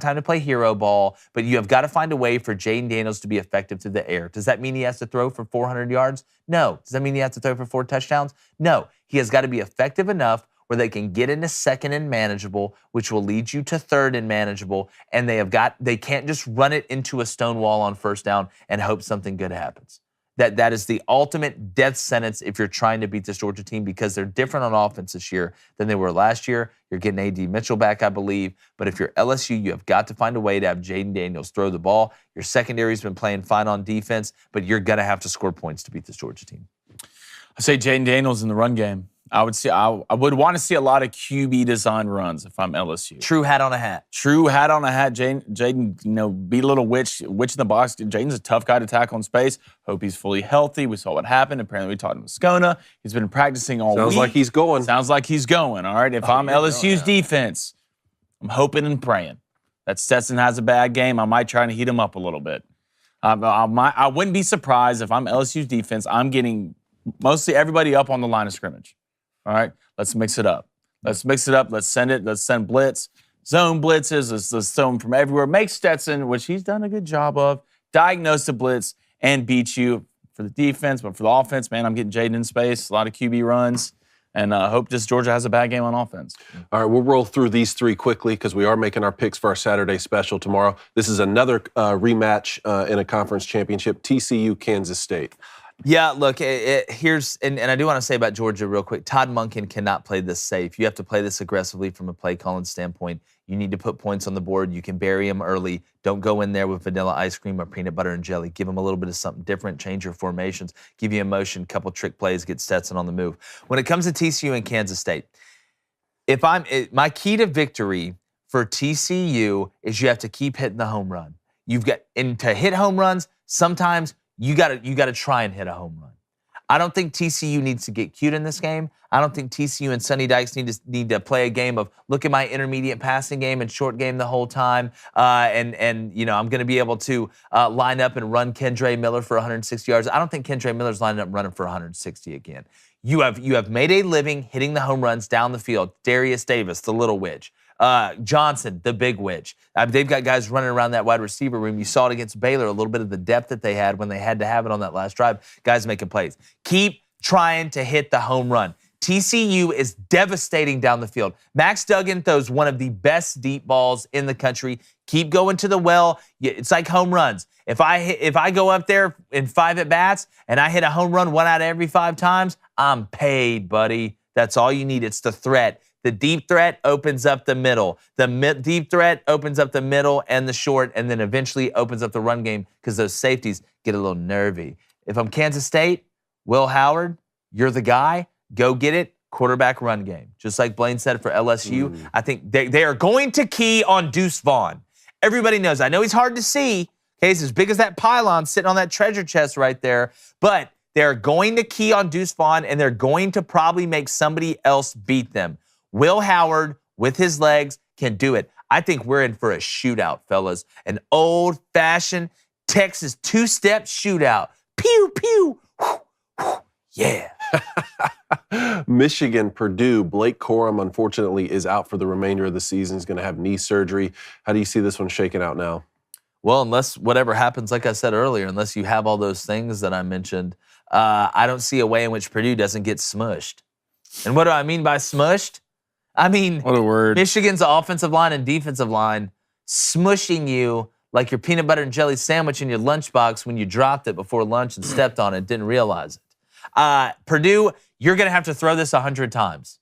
time to play hero ball, but you have got to find a way for Jaden Daniels to be effective through the air. Does that mean he has to throw for 400 yards? No. Does that mean he has to throw for 4 touchdowns? No. He has got to be effective enough where they can get into 2nd and manageable, which will lead you to 3rd and manageable, and they can't just run it into a stone wall on 1st down and hope something good happens. That is the ultimate death sentence if you're trying to beat this Georgia team because they're different on offense this year than they were last year. You're getting A.D. Mitchell back, I believe, but if you're LSU, you have got to find a way to have Jaden Daniels throw the ball. Your secondary's been playing fine on defense, but you're going to have to score points to beat this Georgia team. I say Jaden Daniels in the run game. I would want to see a lot of QB design runs if I'm LSU. True hat on a hat. True hat on a hat. Jaden, be a little witch in the box. Jaden's a tough guy to tackle in space. Hope he's fully healthy. We saw what happened. Apparently, we talked to Moscona. He's been practicing all week. Sounds like he's going. Sounds like he's going. All right. If I'm LSU's defense, I'm hoping and praying that Stetson has a bad game. I might try to heat him up a little bit. I wouldn't be surprised if I'm LSU's defense. I'm getting mostly everybody up on the line of scrimmage. All right, let's mix it up. Let's send blitz, zone blitzes. Let's throw them from everywhere. Make Stetson, which he's done a good job of, diagnose the blitz and beat you for the defense. But for the offense, man, I'm getting Jaden in space, a lot of QB runs, and I hope just Georgia has a bad game on offense. All right, we'll roll through these 3 quickly because we are making our picks for our Saturday special tomorrow. This is another rematch in a conference championship, TCU, Kansas State. Yeah, look, here's, and I do want to say about Georgia real quick. Todd Monken cannot play this safe. You have to play this aggressively from a play calling standpoint. You need to put points on the board. You can bury them early. Don't go in there with vanilla ice cream or peanut butter and jelly. Give them a little bit of something different. Change your formations. Give you emotion. Couple trick plays. Get Stetson on the move. When it comes to TCU and Kansas State, my key to victory for TCU is you have to keep hitting the home run. And to hit home runs, sometimes you gotta try and hit a home run. I don't think TCU needs to get cute in this game. I don't think TCU and Sonny Dykes need to play a game of look at my intermediate passing game and short game the whole time. And I'm going to be able to line up and run Kendre Miller for 160 yards. I don't think Kendre Miller's lining up running for 160 again. You have made a living hitting the home runs down the field. Darius Davis, the little witch. Johnson, the big witch. They've got guys running around that wide receiver room. You saw it against Baylor, a little bit of the depth that they had when they had to have it on that last drive. Guys making plays. Keep trying to hit the home run. TCU is devastating down the field. Max Duggan throws one of the best deep balls in the country. Keep going to the well. It's like home runs. If I go up there in 5 at-bats and I hit a home run 1 out of every 5 times, I'm paid, buddy. That's all you need. It's the threat. The deep threat opens up the middle. The deep threat opens up the middle and the short, and then eventually opens up the run game because those safeties get a little nervy. If I'm Kansas State, Will Howard, you're the guy. Go get it. Quarterback run game. Just like Blaine said for LSU, I think they are going to key on Deuce Vaughn. Everybody knows. I know he's hard to see. Okay, he's as big as that pylon sitting on that treasure chest right there. But they're going to key on Deuce Vaughn, and they're going to probably make somebody else beat them. Will Howard, with his legs, can do it. I think we're in for a shootout, fellas. An old-fashioned Texas two-step shootout. Pew, pew. Whew, whew. Yeah. Michigan, Purdue, Blake Corum, unfortunately, is out for the remainder of the season. He's going to have knee surgery. How do you see this one shaking out now? Well, unless whatever happens, like I said earlier, unless you have all those things that I mentioned, I don't see a way in which Purdue doesn't get smushed. And what do I mean by smushed? I mean, what a word. Michigan's offensive line and defensive line smushing you like your peanut butter and jelly sandwich in your lunchbox when you dropped it before lunch and stepped on it, didn't realize it. Purdue, you're going to have to throw this 100 times.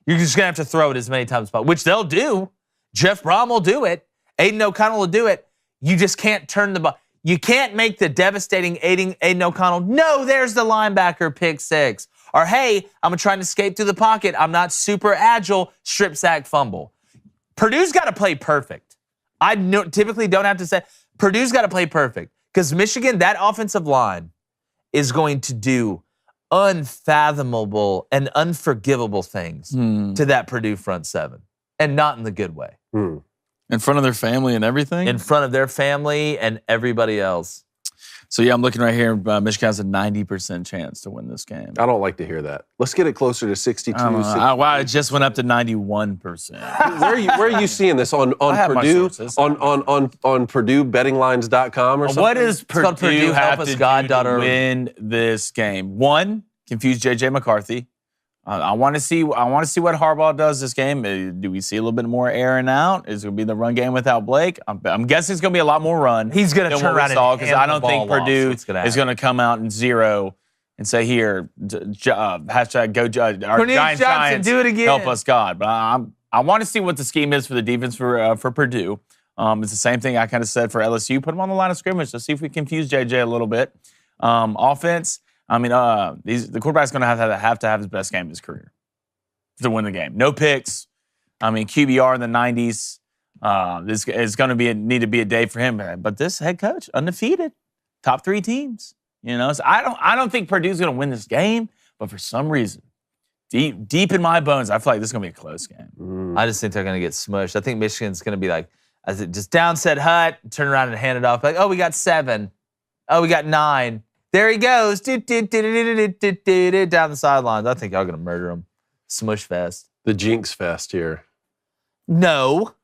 You're just going to have to throw it as many times as possible, which they'll do. Jeff Brom will do it. Aiden O'Connell will do it. You just can't turn the ball. You can't make the devastating Aiden O'Connell, no, there's the linebacker, pick 6. Or, hey, I'm trying to escape through the pocket. I'm not super agile, strip sack fumble. Purdue's got to play perfect. I typically don't have to say, Purdue's got to play perfect. Because Michigan, that offensive line is going to do unfathomable and unforgivable things to that Purdue front 7. And not in the good way. In front of their family and everything? In front of their family and everybody else. So, yeah, I'm looking right here. Michigan has a 90% chance to win this game. I don't like to hear that. Let's get it closer to 62. Wow, it just went up to 91%. Where are you seeing this? On Purdue? On PurdueBettingLines.com or something? What does Purdue Purdue have to do to God.org. win this game? 1, confuse J.J. McCarthy. I want to see what Harbaugh does this game. Do we see a little bit more airing out? Is it going to be the run game without Blake? I'm guessing it's going to be a lot more run. He's going to turn around and because I don't think Purdue is going to come out in 0 and say, here, hashtag go Giants, do it again. Help us God. But I want to see what the scheme is for the defense for Purdue. It's the same thing I kind of said for LSU. Put them on the line of scrimmage. Let's see if we confuse JJ a little bit. Offense. I mean, the quarterback's going to have to have his best game of his career to win the game. No picks. I mean, QBR in the 90s. This is going to need to be a day for him. But this head coach, undefeated, top 3 teams. You know, so I don't think Purdue's going to win this game. But for some reason, deep in my bones, I feel like this is going to be a close game. I just think they're going to get smushed. I think Michigan's going to be like, just down said hut, turn around and hand it off. Like, oh, we got 7. Oh, we got 9. There he goes. Down the sidelines. I think y'all going to murder him. Smush fest. The jinx fest here. No.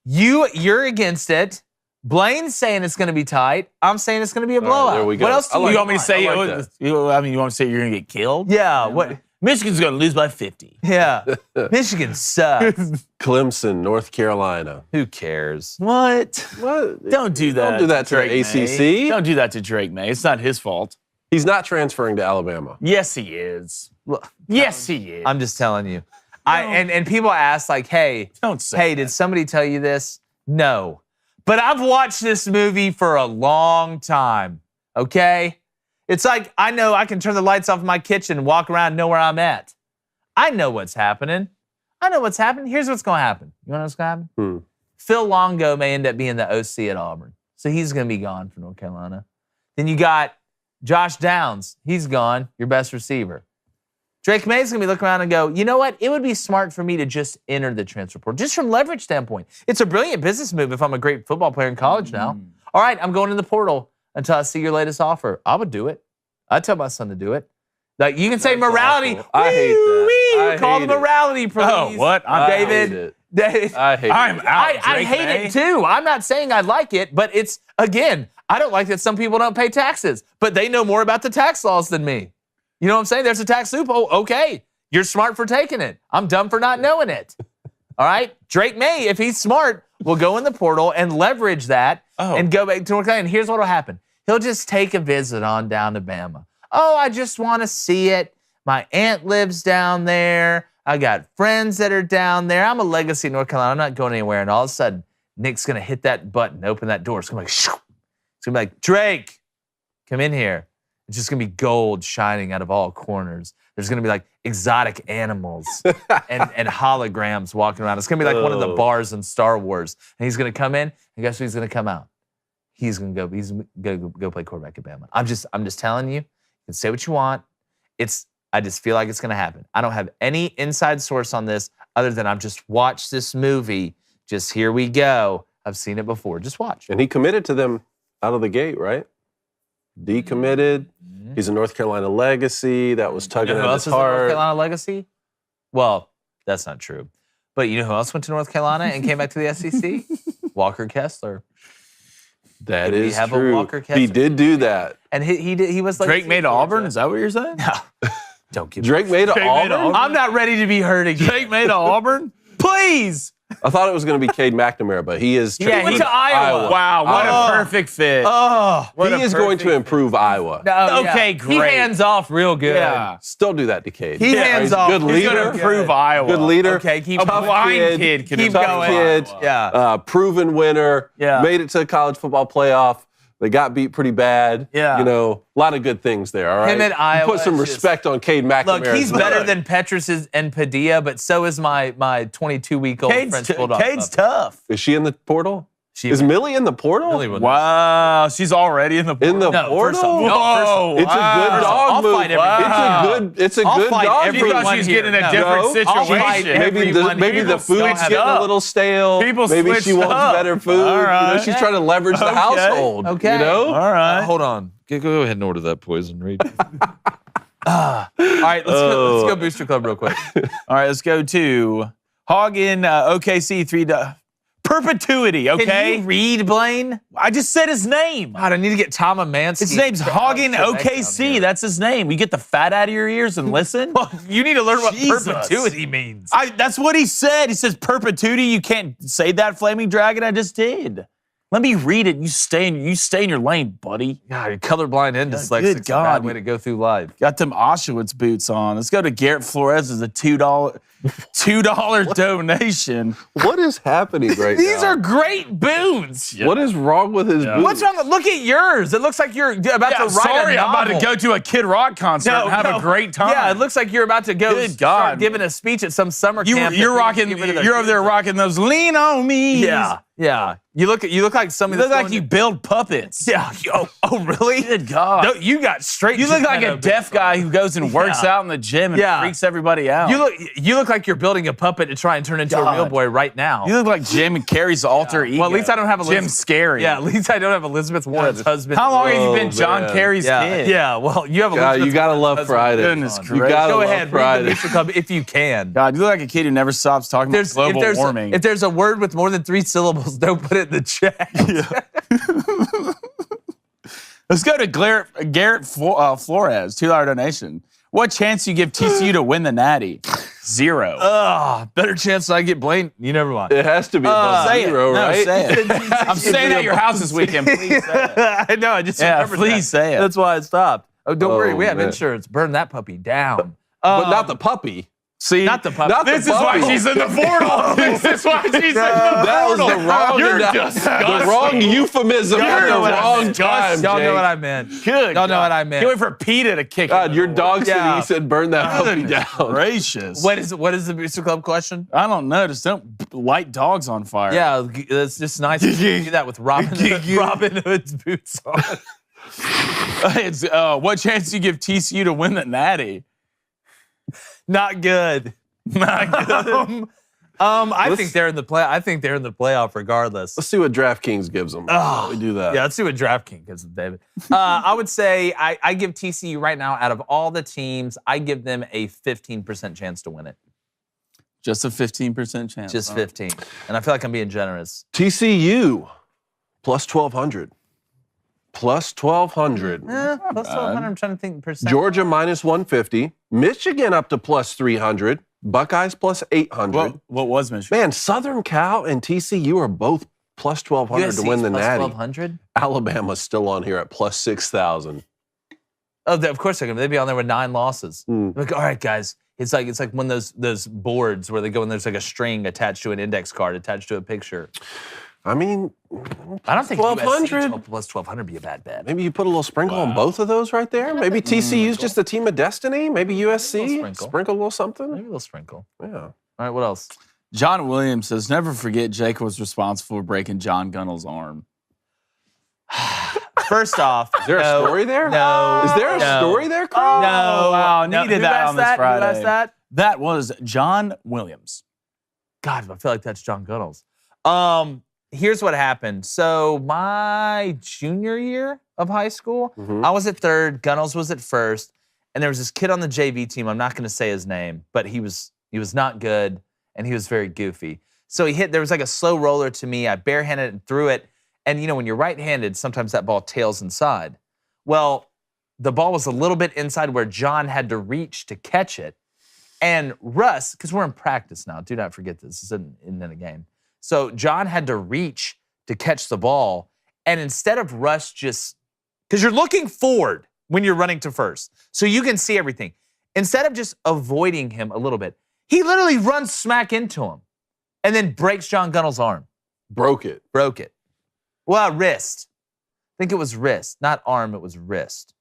You're against it. Blaine's saying it's going to be tight. I'm saying it's going to be a blowout. There we go. What else do you want me to say? I like you want me to say you're going to get killed? Yeah. What? Michigan's going to lose by 50. Yeah. Michigan sucks. Clemson, North Carolina. Who cares? What? What? Don't do that. Don't do that to the ACC. Don't do that to Drake May. It's not his fault. He's not transferring to Alabama. Yes, he is. Yes, he is. I'm just telling you. And people ask like, hey, did somebody tell you this? No. But I've watched this movie for a long time, okay? It's like I know I can turn the lights off in my kitchen and walk around and know where I'm at. I know what's happening. Here's what's going to happen. You know what's going to happen? Phil Longo may end up being the OC at Auburn. So he's going to be gone from North Carolina. Then you got Josh Downs. He's gone, your best receiver. Drake May's going to be looking around and go, you know what? It would be smart for me to just enter the transfer portal, just from leverage standpoint. It's a brilliant business move if I'm a great football player in college now. All right, I'm going in the portal until I see your latest offer. I would do it. I'd tell my son to do it. Like you can say morality. I hate that. We call the morality police. Oh, what? David. I hate it. I'm out. I hate it too. I'm not saying I like it, but it's, again, I don't like that some people don't pay taxes, but they know more about the tax laws than me. You know what I'm saying? There's a tax loophole. Okay, you're smart for taking it. I'm dumb for not knowing it. All right? Drake May, if he's smart, will go in the portal and leverage that and go back to North Carolina. And here's what will happen. He'll just take a visit on down to Bama. Oh, I just want to see it. My aunt lives down there. I got friends that are down there. I'm a legacy in North Carolina. I'm not going anywhere. And all of a sudden, Nick's going to hit that button, open that door. It's going to be like, shoo. It's going to be like, Drake, come in here. It's just going to be gold shining out of all corners. There's going to be like exotic animals and holograms walking around. It's going to be like one of the bars in Star Wars. And he's going to come in, and guess what he's going to come out? He's going to go play quarterback at Bama. I'm just telling you. You can say what you want. I just feel like it's going to happen. I don't have any inside source on this other than I've just watched this movie. Just here we go. I've seen it before. Just watch. And he committed to them out of the gate, right? Decommitted. He's a North Carolina legacy. That was tugging at his heart. North Carolina legacy? Well, that's not true. But you know who else went to North Carolina and came back to the SEC? Walker Kessler. That is have true. A Walker Kessler? He did do that. And he was like Drake made to Auburn? Is that what you're saying? No. Don't give Drake made to Auburn? I'm not ready to be hurt again. Drake made to Auburn? Please. I thought it was going to be Cade McNamara, but he is. He went to Iowa. Wow, what a perfect fit. He is going to improve Iowa. Okay, great. He hands off real good. Yeah. Still do that to Cade. He hands off. Good He's going leader. to improve Iowa. Good leader. Okay, keep A going. blind kid can Keep improve going. Kid. Yeah. Proven winner. Yeah. Made it to the college football playoff. They got beat pretty bad. Yeah. You know, a lot of good things there, all right? Him at Iowa Put some is respect on Cade McNamara. Look, he's better than Petrus and Padilla, but so is my 22-week-old French Bulldog. Cade's tough. Is she in the portal? Is Millie in the portal? Millie would- Wow, she's already in the portal. In the No, portal? first off, no, first off, It's a good dog I'll move. fight everyone. It's a I'll good fight dog everyone You move. thought she was here. getting a No. different I'll fight situation. everyone. Maybe the People food's switched getting a up. little stale. People Maybe switched she wants up. better food. All right. You know, she's trying to leverage the Okay. household. Okay. You know? All right. Hold on. Go ahead and order that poison, Reed. All right, let's go Booster Club real quick. All right, let's go to Hagen, OKC, perpetuity, okay? Can you read, Blaine? I just said his name. God, I need to get Tom Amansky. His name's Hagen OKC. That's his name. You get the fat out of your ears and listen. Well, you need to learn what Jesus. perpetuity means. That's what he said. He says perpetuity. You can't say that, Flaming Dragon. I just did. Let me read it. You stay in your lane, buddy. God, you're colorblind and dyslexic. good It's a bad God. way to go through life. Got them Auschwitz boots on. Let's go to Garrett Flores as a $2 donation. What is happening right now? These are great boots. What is wrong with his boots? What's wrong? Look at yours. It looks like you're about to write Sorry, a I'm novel. about to go to a Kid Rock concert and have a great time. Yeah, it looks like you're about to go Good start God. giving a speech at some summer camp. You're rocking. You're over there rocking those lean on me. Yeah. You look like somebody. You look like you build puppets. Yeah. Oh, really? Good God. No, you got straight. You look like a Geppetto deaf guy who goes and works out in the gym and freaks everybody out. You look like you're building a puppet to try and turn into a real boy right now. You look like Jim Carrey's alter ego. Well, at least I don't have Jim Scary. Yeah, at least I don't have Elizabeth Warren's husband. How long have you been Oh, John man. Carrey's kid? Yeah, well, you have Elizabeth You gotta Warren's love husband. Friday. Goodness You gracious. gotta Go love ahead, read the Friday. Booster Club if you can. God, you look like a kid who never stops talking about global warming. If there's a word with more than 3 syllables, don't put it in the chat. Let's go to Garrett Flores, $2 donation. What chance do you give TCU to win the Natty? 0. Better chance I get Blaine. You never mind. It has to be above Say it. 0, No, right? say it. I'm staying at your house this weekend. Please say it. I know. I just Yeah, remembered please that. say it. That's why I stopped. Oh, don't worry. We have man. insurance. Burn that puppy down. But not the puppy. See, Not the puppy. Not the this is why puppy. she's in the portal. This is why she's in the portal. That was the wrong, You're the disgusting. wrong euphemism Y'all at the know what I wrong meant. time. Y'all know Jake. what I meant. Good. Y'all know what I meant. Can't wait for PETA to kick God, it. your dog said Yeah. he said burn that puppy Goodness down. gracious. What is the Booster Club question? I don't know. Just don't light dogs on fire. Yeah, it's just nice to do that with Robin Hood's boots on. It's, what chance do you give TCU to win the Natty? Not good. Not good. I think they're in the play. I think they're in the playoff regardless. Let's see what DraftKings gives them. We do that. Yeah, let's see what DraftKings gives them, David. I would say I give TCU right now, out of all the teams, I give them a 15% chance to win it. Just a 15% chance. Just 15. And I feel like I'm being generous. TCU plus 1,200. Plus 1,200. Plus 1,200, I'm trying to think percent. Georgia minus 150. Michigan up to plus 300. Buckeyes plus 800. What was Michigan? Man, Southern Cal and TCU are both plus 1,200 to win the plus Natty. 1,200? Alabama's still on here at plus 6,000. Oh, of course they're gonna. They'd be on there with 9 losses. Like, all right, guys. It's like one of those boards where they go and there's like a string attached to an index card attached to a picture. I mean, I don't think 1,200 USC plus 1,200 would be a bad bet. maybe you put a little sprinkle on both of those right there. Maybe TCU's just a team of destiny. Maybe USC sprinkle a little something. Maybe a little sprinkle. Yeah. All right, what else? John Williams says, never forget Jake was responsible for breaking John Gunnell's arm. First off, Is there a story there? No. Is there a story there, Carl? No. wow, no. needed Who that asked on this that? Friday. Who asked that? That was John Williams. God, I feel like that's John Gunnell's. Here's what happened. So my junior year of high school, I was at third, Gunnell's was at first, and there was this kid on the JV team. I'm not going to say his name, but he was not good, and he was very goofy. So there was like a slow roller to me. I barehanded it and threw it. And you know, when you're right-handed, sometimes that ball tails inside. Well, the ball was a little bit inside where John had to reach to catch it. And Russ, because we're in practice now, do not forget this isn't in a game. So John had to reach to catch the ball. And instead of Russ just, because you're looking forward when you're running to first, so you can see everything. Instead of just avoiding him a little bit, he literally runs smack into him and then breaks John Gunnell's arm. Broke it. Broke it. Well, wrist. I think it was wrist, not arm, it was wrist.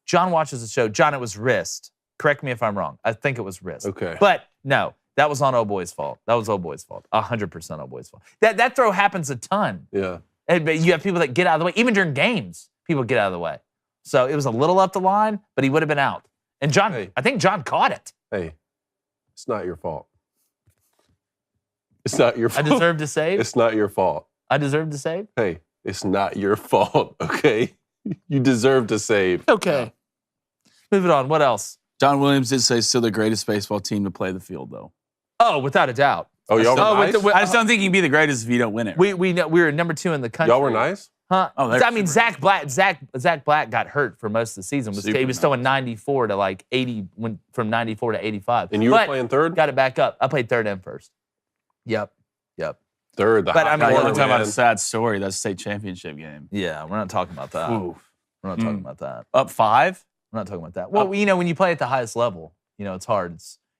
John watches the show. John, it was wrist. Correct me if I'm wrong. I think it was wrist. Okay. But no, that was on old boy's fault. That was old boy's fault. 100% old boy's fault. That throw happens a ton. Yeah. But you have people that get out of the way. Even during games, people get out of the way. So it was a little up the line, but he would have been out. And John, I think John caught it. Hey, it's not your fault. It's not your fault. I deserve to save. It's not your fault. I deserve to save. Hey, it's not your fault, okay? You deserve to save. Okay. Moving on. What else? John Williams did say still the greatest baseball team to play the field, though. Oh, without a doubt. Oh, y'all were nice? I just don't think you can be the greatest if you don't win it. We were number 2 in the country. Y'all were nice? Huh? Oh, they're I mean, super Zach Black got hurt for most of the season. He was throwing 94 to like 80, from 94 to 85. And you were playing third? Got it back up. I played third and first. Yep. Third, the But hot I mean, Now, you we're want to talk about a man. sad story? That's the state championship game. Yeah, we're not talking about that. Oof. We're not talking about that. Up 5? We're not talking about that. Well, you know, when you play at the highest level, you know, it's hard.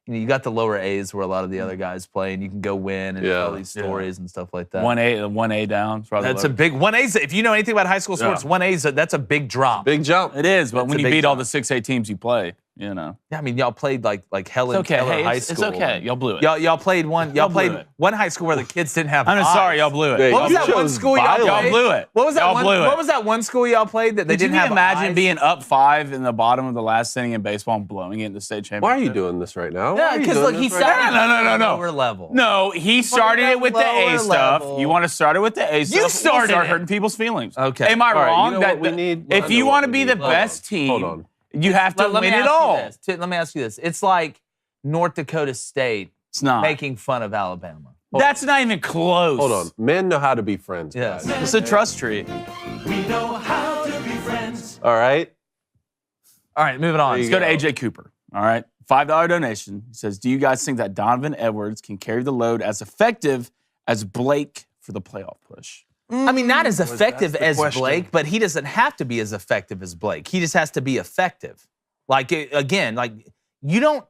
You got the lower A's where a lot of the other guys play, and you can go win and tell these stories and stuff like that. 1A down. That's a big 1A's. If you know anything about high school sports, 1A's that's a big drop. Big jump. It is, but It's when a you big beat all jump. the 6A teams you play, you know. Yeah, I mean, y'all played like hell in It's okay. Keller Hey, High it's School. okay. Y'all blew it. Y'all played one. Y'all blew played it. one high school where the kids didn't have. I'm just eyes. sorry, y'all blew it. Hey, What was you that one chose school y'all violence. played? Y'all blew it. What was that Y'all one? blew it. What was that one school y'all played that they Did you didn't have imagine eyes? being up 5 in the bottom of the last inning in baseball and blowing it in the state championship? Why are you doing this right now? Why Yeah, are you because doing look, he this right started now? No. lower level. No, he started it with the lower A stuff. level. You want to start it with the A stuff. You started start it. hurting people's feelings. Okay. Am I All right, wrong? you know what we need? I If know you what want to we be the need. best team, Hold on. you have to Let me win it ask you all. this. Let me ask you this. It's like North Dakota State It's not. making fun of Alabama. That's not even close. Hold on. Men know how to be friends. Yes. guys. It's a trust tree. All right? All right, moving on. There Let's you go to go. AJ Cooper. All right. $5 donation. He says, do you guys think that Donovan Edwards can carry the load as effective as Blake for the playoff push? I mean, not as effective that's the as question. Blake, but he doesn't have to be as effective as Blake. He just has to be effective. Like, again, like, you don't.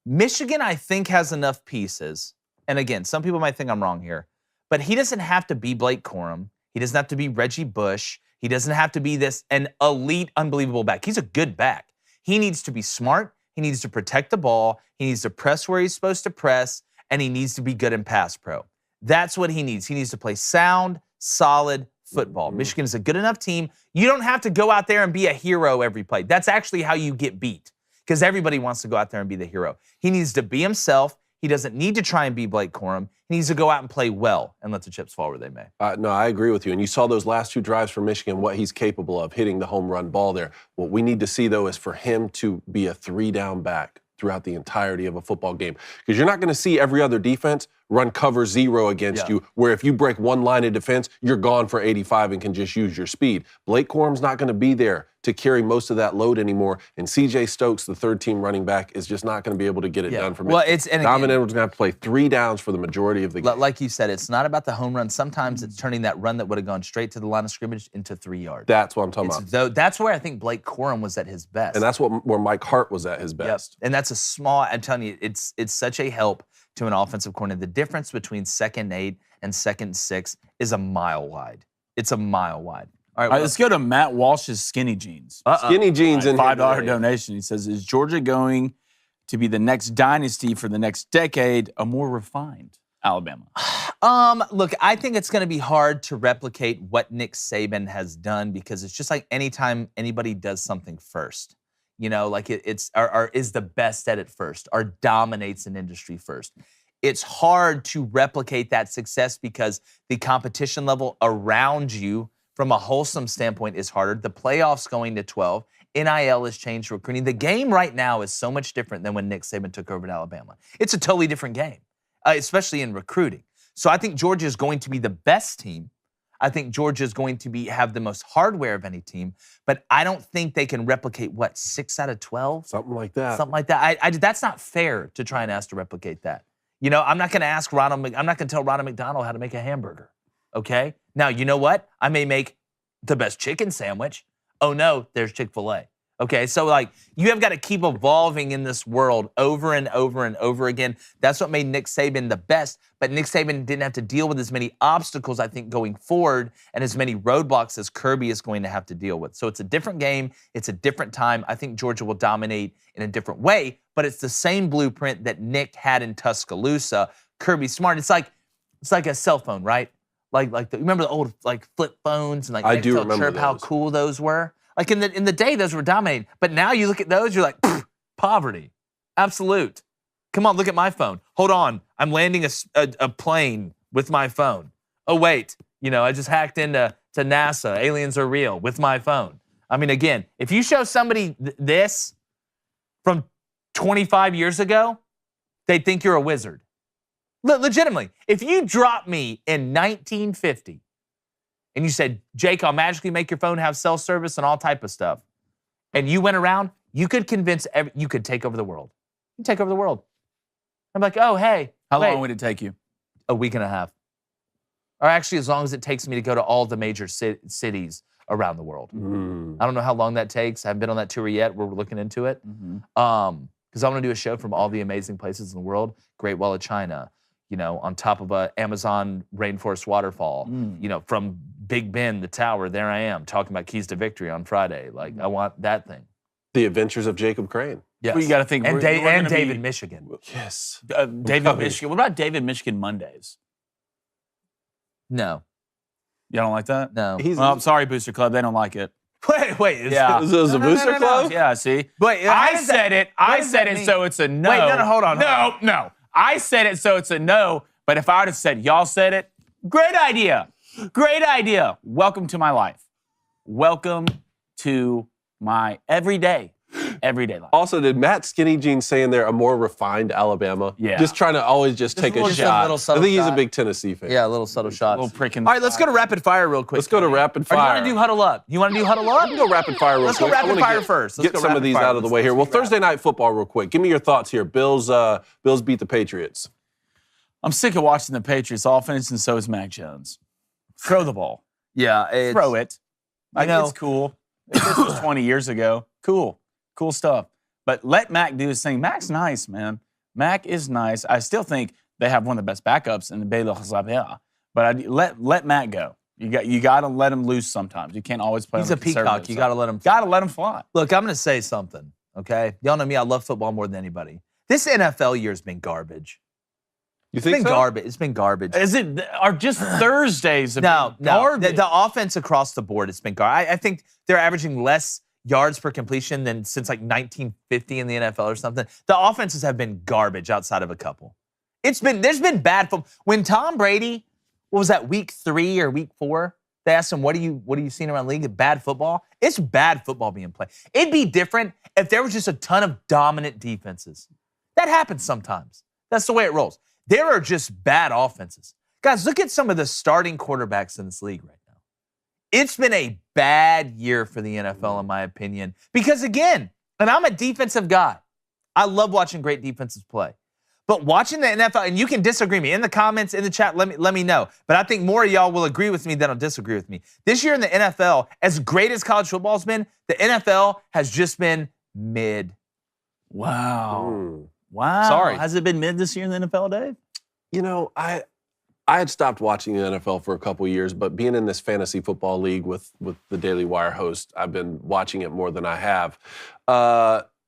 Michigan, I think, has enough pieces. And again, some people might think I'm wrong here, but he doesn't have to be Blake Corum. He doesn't have to be Reggie Bush. He doesn't have to be an elite, unbelievable back. He's a good back. He needs to be smart. He needs to protect the ball. He needs to press where he's supposed to press, and he needs to be good in pass pro. That's what he needs. He needs to play sound, solid football. Michigan is a good enough team. You don't have to go out there and be a hero every play. That's actually how you get beat, because everybody wants to go out there and be the hero. He needs to be himself. He doesn't need to try and be Blake Corum. He needs to go out and play well and let the chips fall where they may. No, I agree with you. And you saw those last 2 drives for Michigan, what he's capable of, hitting the home run ball there. What we need to see, though, is for him to be a 3-down back throughout the entirety of a football game. Because you're not going to see every other defense run cover 0 against you, where if you break one line of defense, you're gone for 85 and can just use your speed. Blake Corum's not going to be there to carry most of that load anymore. And C.J. Stokes, the third-team running back, is just not going to be able to get it done for Michigan. Donovan Edwards is going to have to play 3 downs for the majority of the game. Like you said, it's not about the home run. Sometimes it's turning that run that would have gone straight to the line of scrimmage into 3 yards. That's what I'm talking about. That's where I think Blake Corum was at his best. And that's where Mike Hart was at his best. Yep. And that's a small, I'm telling you, it's such a help to an offensive coordinator. The difference between 2nd and 8 and 2nd and 6 is a mile wide. It's a mile wide. All right, let's go to Matt Walsh's Skinny Jeans. Skinny Jeans in $5 donation. He says, is Georgia going to be the next dynasty for the next decade, a more refined Alabama? Look, I think it's going to be hard to replicate what Nick Saban has done, because it's just like anytime anybody does something first, you know, like is the best at it first, or dominates an industry first. It's hard to replicate that success because the competition level around you from a wholesome standpoint is harder. The playoffs going to 12. NIL has changed recruiting. The game right now is so much different than when Nick Saban took over at Alabama. It's a totally different game, especially in recruiting. So I think Georgia is going to be the best team. I think Georgia is going to have the most hardware of any team, but I don't think they can replicate, 6 out of 12? Something like that. Something like that. That's not fair to try and ask to replicate that. You know, I'm not going to tell Ronald McDonald how to make a hamburger, okay? Now, you know what? I may make the best chicken sandwich. Oh no, there's Chick-fil-A. Okay, so like you have got to keep evolving in this world over and over and over again. That's what made Nick Saban the best, but Nick Saban didn't have to deal with as many obstacles, I think, going forward, and as many roadblocks as Kirby is going to have to deal with. So it's a different game. It's a different time. I think Georgia will dominate in a different way, but it's the same blueprint that Nick had in Tuscaloosa. Kirby Smart. It's like a cell phone, right? Remember the old flip phones and I do remember Chirp, those. how cool those were? Like in the day, those were dominating. But now you look at those, you're like, poverty. Absolute. Come on, look at my phone. Hold on. I'm landing a plane with my phone. Oh, wait. You know, I just hacked into NASA. Aliens are real with my phone. I mean, again, if you show somebody this from 25 years ago, they'd think you're a wizard. Legitimately. If you dropped me in 1950, and you said, Jake, I'll magically make your phone have cell service and all type of stuff, and you went around, you could convince you could take over the world. You take over the world. I'm like, oh, hey. How long would it take you? A week and a half. Or actually, as long as it takes me to go to all the major cities around the world. I don't know how long that takes. I haven't been on that tour yet. We're looking into it. Because I want to do a show from all the amazing places in the world. Great Wall of China, you know, on top of a Amazon rainforest waterfall, you know, from Big Ben, the tower, there I am, talking about Keys to Victory on Friday. Like, I want that thing. The Adventures of Jacob Crane. Yes. Well, you got to think. And, we're gonna David be- Michigan. Yes. David Michigan. What about David Michigan Mondays? No. You don't like that? No. Well, I'm sorry, Booster Club. They don't like it. Wait. Yeah. Is it a booster club? Yeah, see? Wait, I said it. I said it, so it's a no. Wait, no, hold on. No. I said it, so it's a no. But if I would have said y'all said it, great idea. Great idea. Welcome to my life. Welcome to my everyday life. Also, did Matt Skinny Jeans say in there a more refined Alabama? Yeah. Just trying to always just take a just a shot. little I subtle think he's a shot. big Tennessee fan. Yeah, a little subtle shots. A little prick in All right, let's go to rapid fire real quick. Let's go to rapid Or fire. do you want to do Huddle Up? You want to do Huddle Up? We can go rapid fire real Let's quick. go I rapid wanna fire get- first. Let's Get go some of rapid these fire. out of the way here. Well, Let's do Thursday night football real quick. Give me your thoughts here. Bills beat the Patriots. I'm sick of watching the Patriots offense, and so is Mac Jones. throw the ball. Yeah, Throw it. Like, know- it's cool. If this was 20 years ago, cool stuff. But let Mac do his thing. Mac's nice, man. Mac is nice. I still think they have one of the best backups in the Baylor Zabea. But let Mac go. You got to let him loose sometimes. You can't always play. He's on a the conservative peacock. You side. got to let him. Got to let him fly. Look, I'm going to say something. Okay, y'all know me. I love football more than anybody. This NFL year has been garbage. You It's think been so? garbage. It's been garbage. Is it? Are just Thursdays? have No. been garbage? The offense across the board, it's been garbage. I think they're averaging less yards per completion than since like 1950 in the NFL or something. The offenses have been garbage outside of a couple. There's been bad football. When Tom Brady, what was that, week 3 or week 4? They asked him, what are you seeing around the league? Bad football? It's bad football being played. It'd be different if there was just a ton of dominant defenses. That happens sometimes. That's the way it rolls. There are just bad offenses. Guys, look at some of the starting quarterbacks in this league right now. It's been a bad year for the NFL, in my opinion. Because again, and I'm a defensive guy. I love watching great defenses play. But watching the NFL, and you can disagree with me in the comments, in the chat, let me know. But I think more of y'all will agree with me than will disagree with me. This year in the NFL, as great as college football's been, the NFL has just been mid. Wow. Wow. Sorry. Has it been mid this year in the NFL, Dave? You know, I had stopped watching the NFL for a couple years, but being in this fantasy football league with the Daily Wire host, I've been watching it more than I have.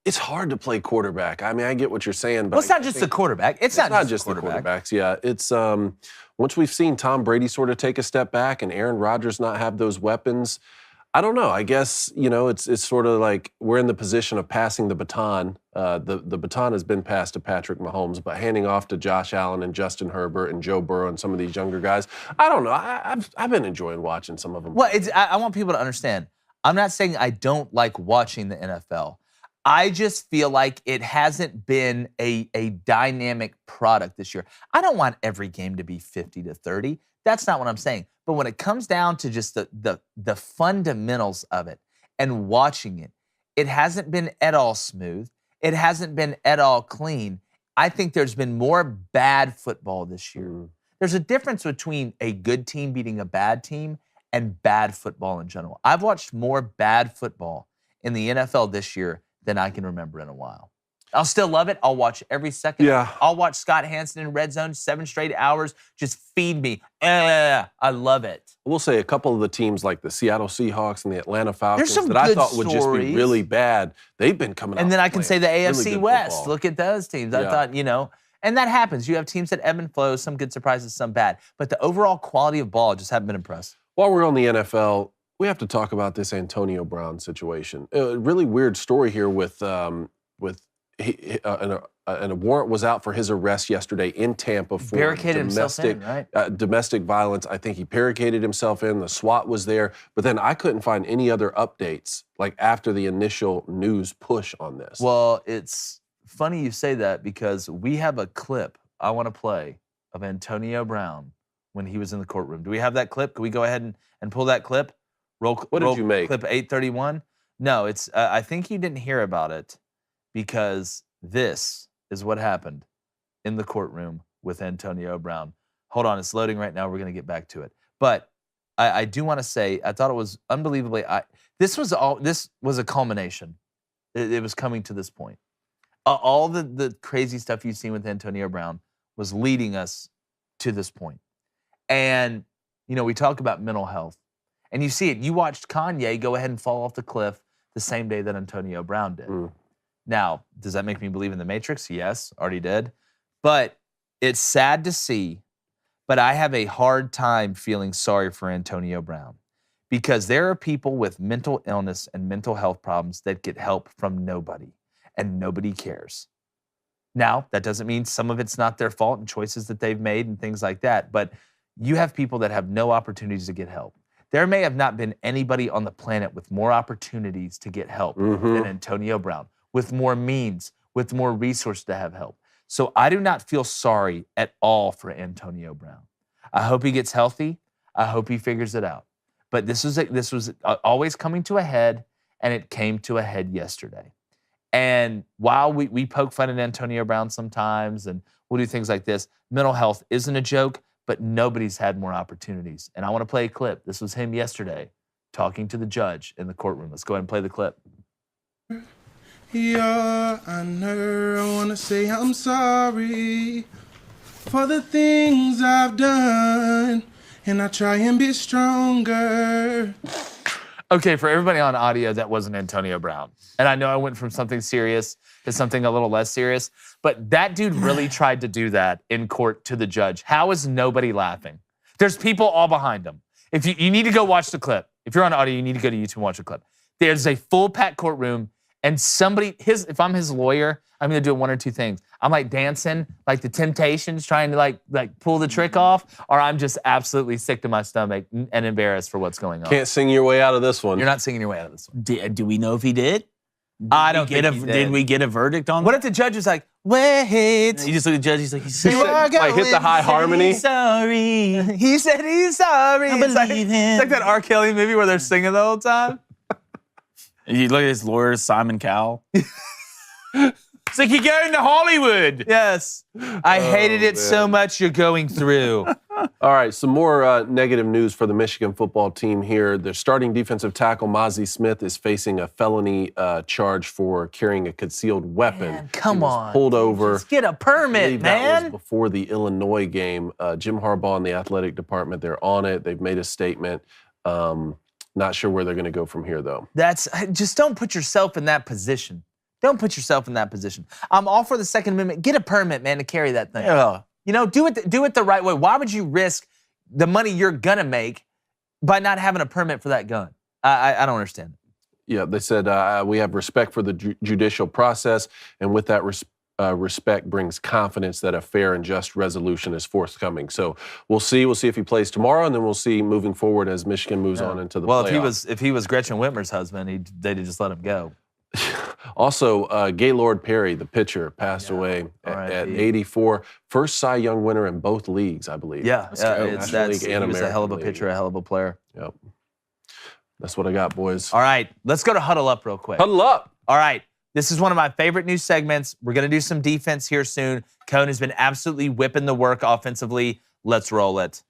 It's hard to play quarterback. I mean, I get what you're saying, but Well, it's not just the quarterback. It's not just the quarterback. quarterbacks. Yeah, it's once we've seen Tom Brady sort of take a step back and Aaron Rodgers not have those weapons, I don't know. I guess, you know, it's sort of like we're in the position of passing the baton. The baton has been passed to Patrick Mahomes, but handing off to Josh Allen and Justin Herbert and Joe Burrow and some of these younger guys. I don't know. I've been enjoying watching some of them. Well, I want people to understand. I'm not saying I don't like watching the NFL. I just feel like it hasn't been a dynamic product this year. I don't want every game to be 50-30. That's not what I'm saying. But when it comes down to just the fundamentals of it and watching it, it hasn't been at all smooth. It hasn't been at all clean. I think there's been more bad football this year. There's a difference between a good team beating a bad team and bad football in general. I've watched more bad football in the NFL this year than I can remember in a while. I'll still love it. I'll watch every second. Yeah. I'll watch Scott Hansen in Red Zone 7 straight hours. Just feed me. I love it. We'll say a couple of the teams like the Seattle Seahawks and the Atlanta Falcons some that I good thought would just be stories. really bad, they've been coming out. And then I can say the playing AFC really good West. football. Look at those teams. I Yeah. thought, and that happens. You have teams that ebb and flow, some good surprises, some bad. But the overall quality of ball, I just haven't been impressed. While we're on the NFL, we have to talk about this Antonio Brown situation. A really weird story here with and a warrant was out for his arrest yesterday in Tampa for Barricaded himself in, right? Domestic violence. I think he barricaded himself in. The SWAT was there, but then I couldn't find any other updates like after the initial news push on this. Well, it's funny you say that because we have a clip I want to play of Antonio Brown when he was in the courtroom. Do we have that clip? Can we go ahead and pull that clip? What did you make? Clip 831? No, it's. I think you didn't hear about it because this is what happened in the courtroom with Antonio Brown. Hold on, it's loading right now. We're going to get back to it. But I do want to say, I thought it was unbelievably. This was a culmination. It was coming to this point. All the crazy stuff you've seen with Antonio Brown was leading us to this point. And, we talk about mental health. And you see it. You watched Kanye go ahead and fall off the cliff the same day that Antonio Brown did. Now, does that make me believe in the Matrix? Yes, already did. But it's sad to see, but I have a hard time feeling sorry for Antonio Brown because there are people with mental illness and mental health problems that get help from nobody, and nobody cares. Now, that doesn't mean some of it's not their fault and choices that they've made and things like that, but you have people that have no opportunities to get help. There may have not been anybody on the planet with more opportunities to get help than Antonio Brown, with more means, with more resources to have help. So I do not feel sorry at all for Antonio Brown. I hope he gets healthy. I hope he figures it out. But this was always coming to a head, and it came to a head yesterday. And while we poke fun at Antonio Brown sometimes, and we'll do things like this, mental health isn't a joke, but nobody's had more opportunities. And I want to play a clip. This was him yesterday talking to the judge in the courtroom. Let's go ahead and play the clip. Your Honor, I want to say I'm sorry for the things I've done, and I try and be stronger. Okay, for everybody on audio, that wasn't Antonio Brown. And I know I went from something serious to something a little less serious, but that dude really tried to do that in court to the judge. How is nobody laughing? There's people all behind him. If you need to go watch the clip. If you're on audio, you need to go to YouTube and watch the clip. There's a full packed courtroom, and somebody, if I'm his lawyer, I'm gonna do one or two things. I'm like dancing, like the Temptations, trying to like pull the trick off, or I'm just absolutely sick to my stomach and embarrassed for what's going on. Can't sing your way out of this one. You're not singing your way out of this one. Do we know if he did? I don't think he did. Did we get a verdict on What that? if the judge is like, wait? You just look at the judge, he's like, Like hit the high harmony. sorry. He said he's sorry. I It's like, believe him. it's like that R. Kelly movie where they're singing the whole time. You look at his lawyer, Simon Cowell. It's like you're going to Hollywood. Yes. I hated it so much you're going through. All right, some more negative news for the Michigan football team here. Their starting defensive tackle, Mozzie Smith, is facing a felony charge for carrying a concealed weapon. Man, come He was on. pulled over. Just get a I permit, believe that was man. before the Illinois game. Jim Harbaugh and the athletic department, they're on it. They've made a statement. Not sure where they're going to go from here, though. Just don't put yourself in that position. Don't put yourself in that position. I'm all for the Second Amendment. Get a permit, man, to carry that thing. Yeah. You know, do it the right way. Why would you risk the money you're gonna make by not having a permit for that gun? I don't understand. Yeah, they said we have respect for the judicial process, and with that respect brings confidence that a fair and just resolution is forthcoming. So we'll see. We'll see if he plays tomorrow, and then we'll see moving forward as Michigan moves on into the playoffs. If he was Gretchen Whitmer's husband, they'd just let him go. Also, Gaylord Perry, the pitcher, passed away at 84. First Cy Young winner in both leagues, I believe. Yeah, National League and he was a hell of a American pitcher, League. a hell of a player. Yep. That's what I got, boys. All right, let's go to Huddle Up real quick. Huddle up. All right, this is one of my favorite new segments. We're going to do some defense here soon. Cone has been absolutely whipping the work offensively. Let's roll it.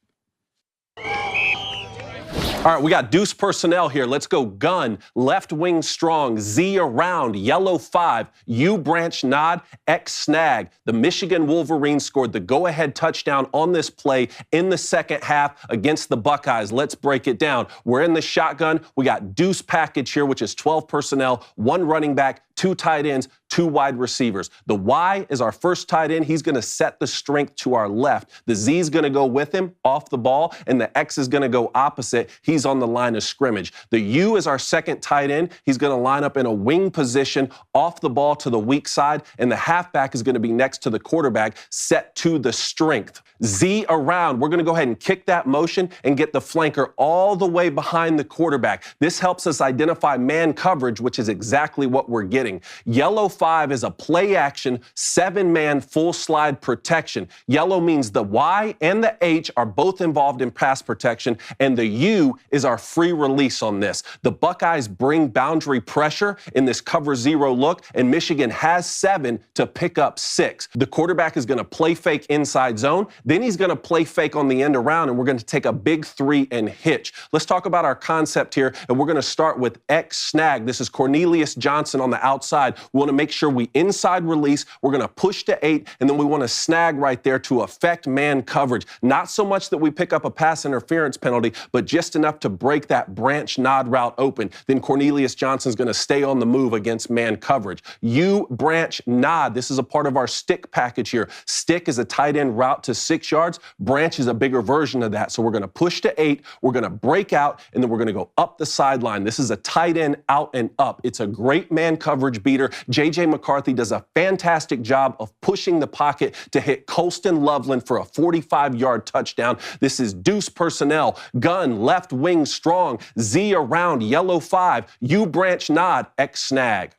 All right, we got deuce personnel here. Let's go gun, left wing strong, Z around, yellow 5, U branch nod, X snag. The Michigan Wolverines scored the go-ahead touchdown on this play in the second half against the Buckeyes. Let's break it down. We're in the shotgun. We got deuce package here, which is 12 personnel, 1 running back, 2 tight ends, 2 wide receivers. The Y is our first tight end. He's going to set the strength to our left. The Z is going to go with him off the ball, and the X is going to go opposite. He's on the line of scrimmage. The U is our second tight end. He's going to line up in a wing position off the ball to the weak side, and the halfback is going to be next to the quarterback, set to the strength. Z around. We're going to go ahead and kick that motion and get the flanker all the way behind the quarterback. This helps us identify man coverage, which is exactly what we're getting. Yellow 5 is a play action, 7-man full slide protection. Yellow means the Y and the H are both involved in pass protection, and the U is our free release on this. The Buckeyes bring boundary pressure in this cover 0 look, and Michigan has 7 to pick up 6. The quarterback is going to play fake inside zone. Then he's going to play fake on the end around, and we're going to take a big 3 and hitch. Let's talk about our concept here, and we're going to start with X snag. This is Cornelius Johnson on the outside. We want to make sure we inside release. We're going to push to 8, and then we want to snag right there to affect man coverage. Not so much that we pick up a pass interference penalty, but just enough to break that branch nod route open. Then Cornelius Johnson's going to stay on the move against man coverage. U branch nod. This is a part of our stick package here. Stick is a tight end route to 6 yards. Branch is a bigger version of that. So we're going to push to 8. We're going to break out, and then we're going to go up the sideline. This is a tight end out and up. It's a great man coverage beater. J.J. McCarthy does a fantastic job of pushing the pocket to hit Colston Loveland for a 45-yard touchdown. This is deuce personnel, gun, left wing strong, Z around, yellow 5, U branch nod, X snag.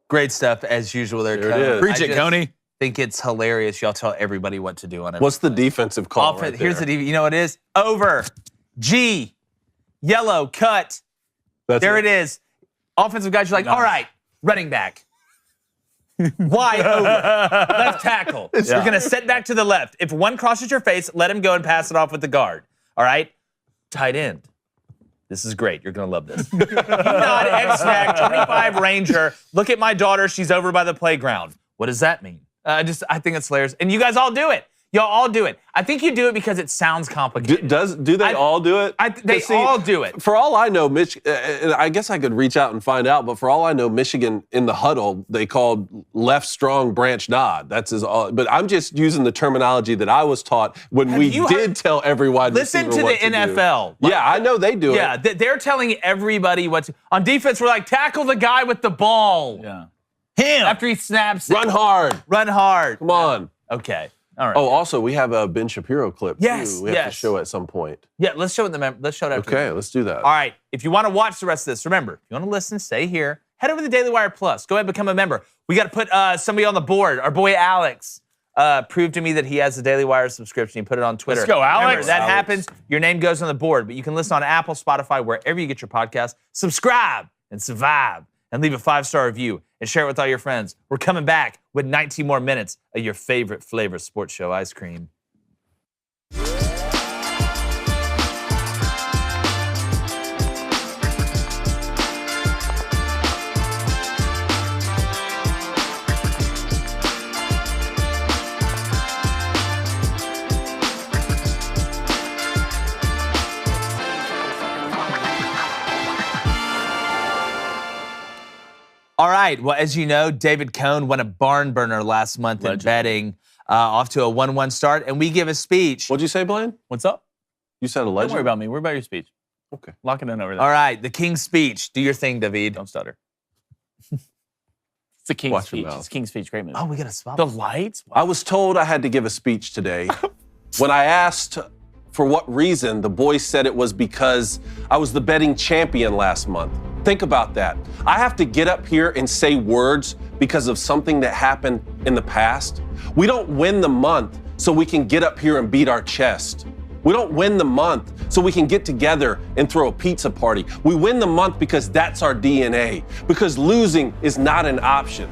Great stuff as usual there, There it Cone. is. Preach I it, just Coney. think it's hilarious. Y'all tell everybody what to do on it. What's the defensive call right Here's there? the you know what it is? Over. G. Yellow. Cut. That's There it is. Offensive guys, you're like, Nice. all right, running back. Wide over. Left tackle. You're going to set back to the left. If one crosses your face, let him go and pass it off with the guard. All right? Tight end. This is great. You're going to love this. Not X-Snack, 25 Ranger. Look at my daughter. She's over by the playground. What does that mean? I think it's hilarious. And you guys all do it. Y'all all do it. I think you do it because it sounds complicated. Do they all do it? They all do it. For all I know, I guess I could reach out and find out, but for all I know, Michigan in the huddle, they called left strong, branch nod. That's all. But I'm just using the terminology that I was taught when we did tell every wide receiver what to do. Listen to the NFL. Yeah, I know they do it. Yeah, they're telling everybody what to. On defense, we're like, tackle the guy with the ball. Yeah. Him. After he snaps it. Run hard. Run hard. Come on. Okay. All right. Oh, also, we have a Ben Shapiro clip, yes, too. We have to show at some point. Yeah, let's show it let's show it after. Okay, let's do that. All right. If you want to watch the rest of this, remember, if you want to listen, stay here. Head over to the Daily Wire Plus. Go ahead and become a member. We got to put somebody on the board. Our boy Alex proved to me that he has the Daily Wire subscription. He put it on Twitter. Let's go, Alex. Remember, that happens. Your name goes on the board, but you can listen on Apple, Spotify, wherever you get your podcast. Subscribe and survive and leave a 5-star review and share it with all your friends. We're coming back with 19 more minutes of your favorite flavor sports show ice cream. All right. Well, as you know, David Cohn won a barn burner last month in betting, off to a 1-1 start, and we give a speech. What'd you say, Blaine? What's up? You said a legend? Don't worry about me. Worry about your speech. Okay. Lock it in over there. All right. The King's speech. Do your thing, David. Don't stutter. It's the King's Watch your speech. mouth. It's King's speech. Great movie. Oh, we got to swap. The lights? I was told I had to give a speech today. When I asked for what reason, the boys said it was because I was the betting champion last month. Think about that. I have to get up here and say words because of something that happened in the past. We don't win the month so we can get up here and beat our chest. We don't win the month so we can get together and throw a pizza party. We win the month because that's our DNA, because losing is not an option.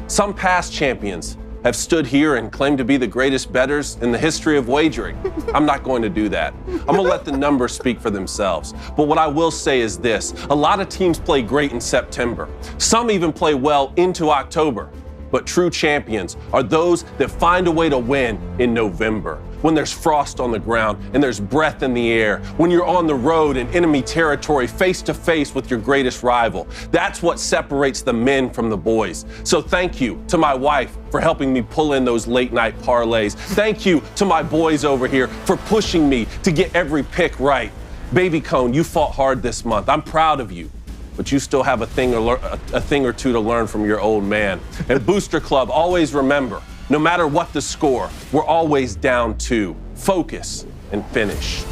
Some past champions have stood here and claimed to be the greatest bettors in the history of wagering. I'm not going to do that. I'm gonna let the numbers speak for themselves. But what I will say is this: a lot of teams play great in September. Some even play well into October. But true champions are those that find a way to win in November, when there's frost on the ground and there's breath in the air, when you're on the road in enemy territory face to face with your greatest rival. That's what separates the men from the boys. So thank you to my wife for helping me pull in those late night parlays. Thank you to my boys over here for pushing me to get every pick right. Baby Cone, you fought hard this month. I'm proud of you. But you still have a thing or two to learn from your old man. And Booster Club, always remember, no matter what the score, we're always down 2. Focus and finish.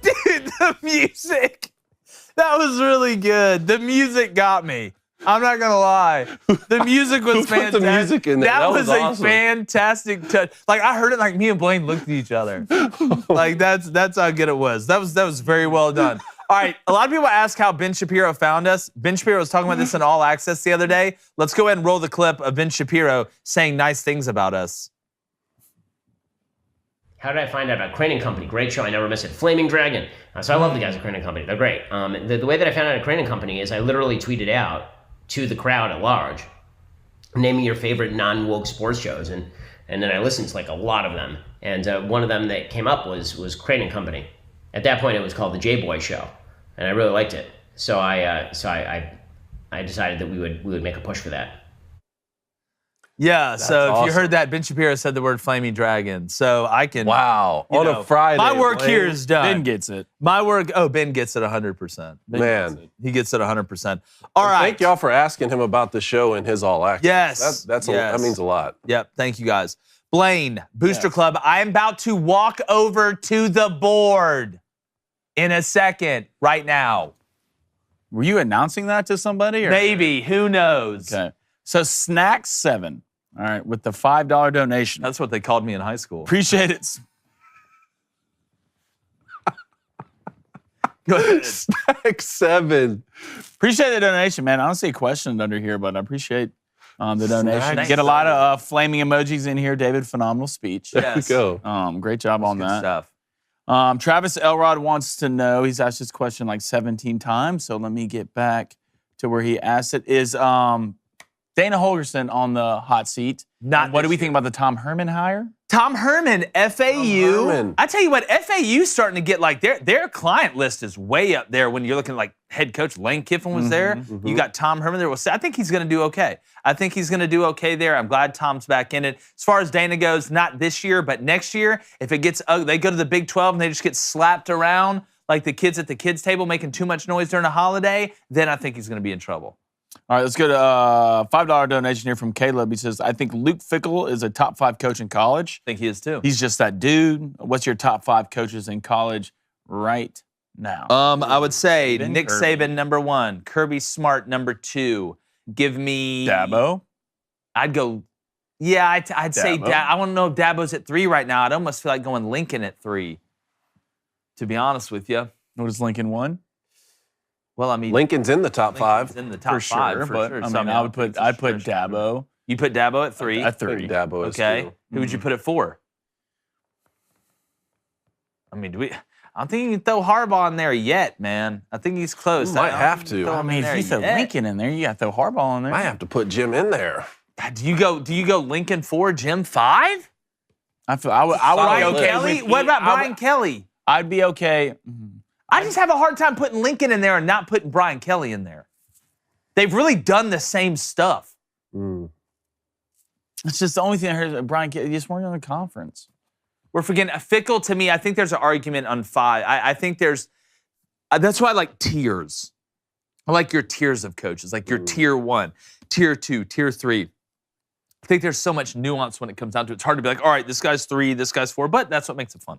Dude, the music. That was really good. The music got me. I'm not gonna lie. The music was Who put fantastic. the music in there? That was awesome. a fantastic touch. Like, I heard it, like me and Blaine looked at each other. Like, that's how good it was. That was very well done. All right, a lot of people ask how Ben Shapiro found us. Ben Shapiro was talking about this in All Access the other day. Let's go ahead and roll the clip of Ben Shapiro saying nice things about us. How did I find out about Crane & Company? Great show. I never miss it. Flaming Dragon. So I love the guys at Crane & Company. They're great. The way that I found out at Crane & Company is I literally tweeted out to the crowd at large, name me your favorite non-woke sports shows. And then I listened to like a lot of them. And one of them that came up was Crane & Company. At that point, it was called the J-Boy Show. And I really liked it. So I decided that we would make a push for that. Yeah, so if awesome. you heard that, Ben Shapiro said the word flaming dragon. So I can. Wow. On a Friday. My work Blaine. here is done. Ben gets it. My work, Ben gets it 100%. Man. He gets it 100%. All right. Thank y'all for asking him about the show and his All Access. Yes. That means a lot. Yep, thank you guys. Blaine, Booster Club, I am about to walk over to the board in a second, right now. Were you announcing that to somebody? Or? Maybe, who knows? Okay. So Snack 7, all right, with the $5 donation. That's what they called me in high school. Appreciate it. Go ahead. Stack 7. Appreciate the donation, man. I don't see a question under here, but I appreciate the donation. Thanks. Get a lot of flaming emojis in here. David, phenomenal speech. There we go. Great job on Good that. stuff. Travis Elrod wants to know, he's asked this question like 17 times, so let me get back to where he asked it. Is Dana Holgerson on the hot seat? Not And what do this we think about the Tom Herman hire? Tom Herman, FAU. Herman. I tell you what, FAU's starting to get like their client list is way up there when you're looking at like head coach Lane Kiffin was there. You got Tom Herman there. Well, I think he's going to do okay. I think he's going to do okay there. I'm glad Tom's back in it. As far as Dana goes, not this year, but next year, if it gets they go to the Big 12 and they just get slapped around like the kids at the kids' table making too much noise during a holiday, then I think he's going to be in trouble. All right, let's go to a $5 donation here from Caleb. He says, I think Luke Fickell is a top 5 coach in college. I think he is too. He's just that dude. What's your top 5 coaches in college right now? I would say Saban, Nick Kirby. Saban, number 1. Kirby Smart, number 2. Give me Dabo. I'd go. Yeah, I'd say Dabo. I want to know if Dabo's at 3 right now. I'd almost feel like going Lincoln at 3. To be honest with you. What is Lincoln 1? Well, I mean, Lincoln's in the top 5. Lincoln's in the top For 5 sure, for but sure. I So, mean, I I would put I'd Dabo You put Dabo at 3. at 3. Dabo is Okay. 2. Who would you put at 4? I mean, I don't think you can throw Harbaugh in there yet, man. I think he's close. You might I don't have think you can to. throw I him mean, in if there you throw yet. Lincoln in there, you got to throw Harbaugh in there. I have to put Jim in there. Do you go Lincoln 4, Jim 5? I would be Brian okay Kelly? with- What about I would- Brian Kelly? I'd be okay. I just have a hard time putting Lincoln in there and not putting Brian Kelly in there. They've really done the same stuff. It's just the only thing I heard is Brian Kelly just weren't in the conference. We're forgetting Fickle. To me, I think there's an argument on 5. I think there's. That's why I like tiers. I like your tiers of coaches, like your tier 1, tier 2, tier 3. I think there's so much nuance when it comes down to it. It's hard to be like, all right, this guy's 3, this guy's 4, but that's what makes it fun.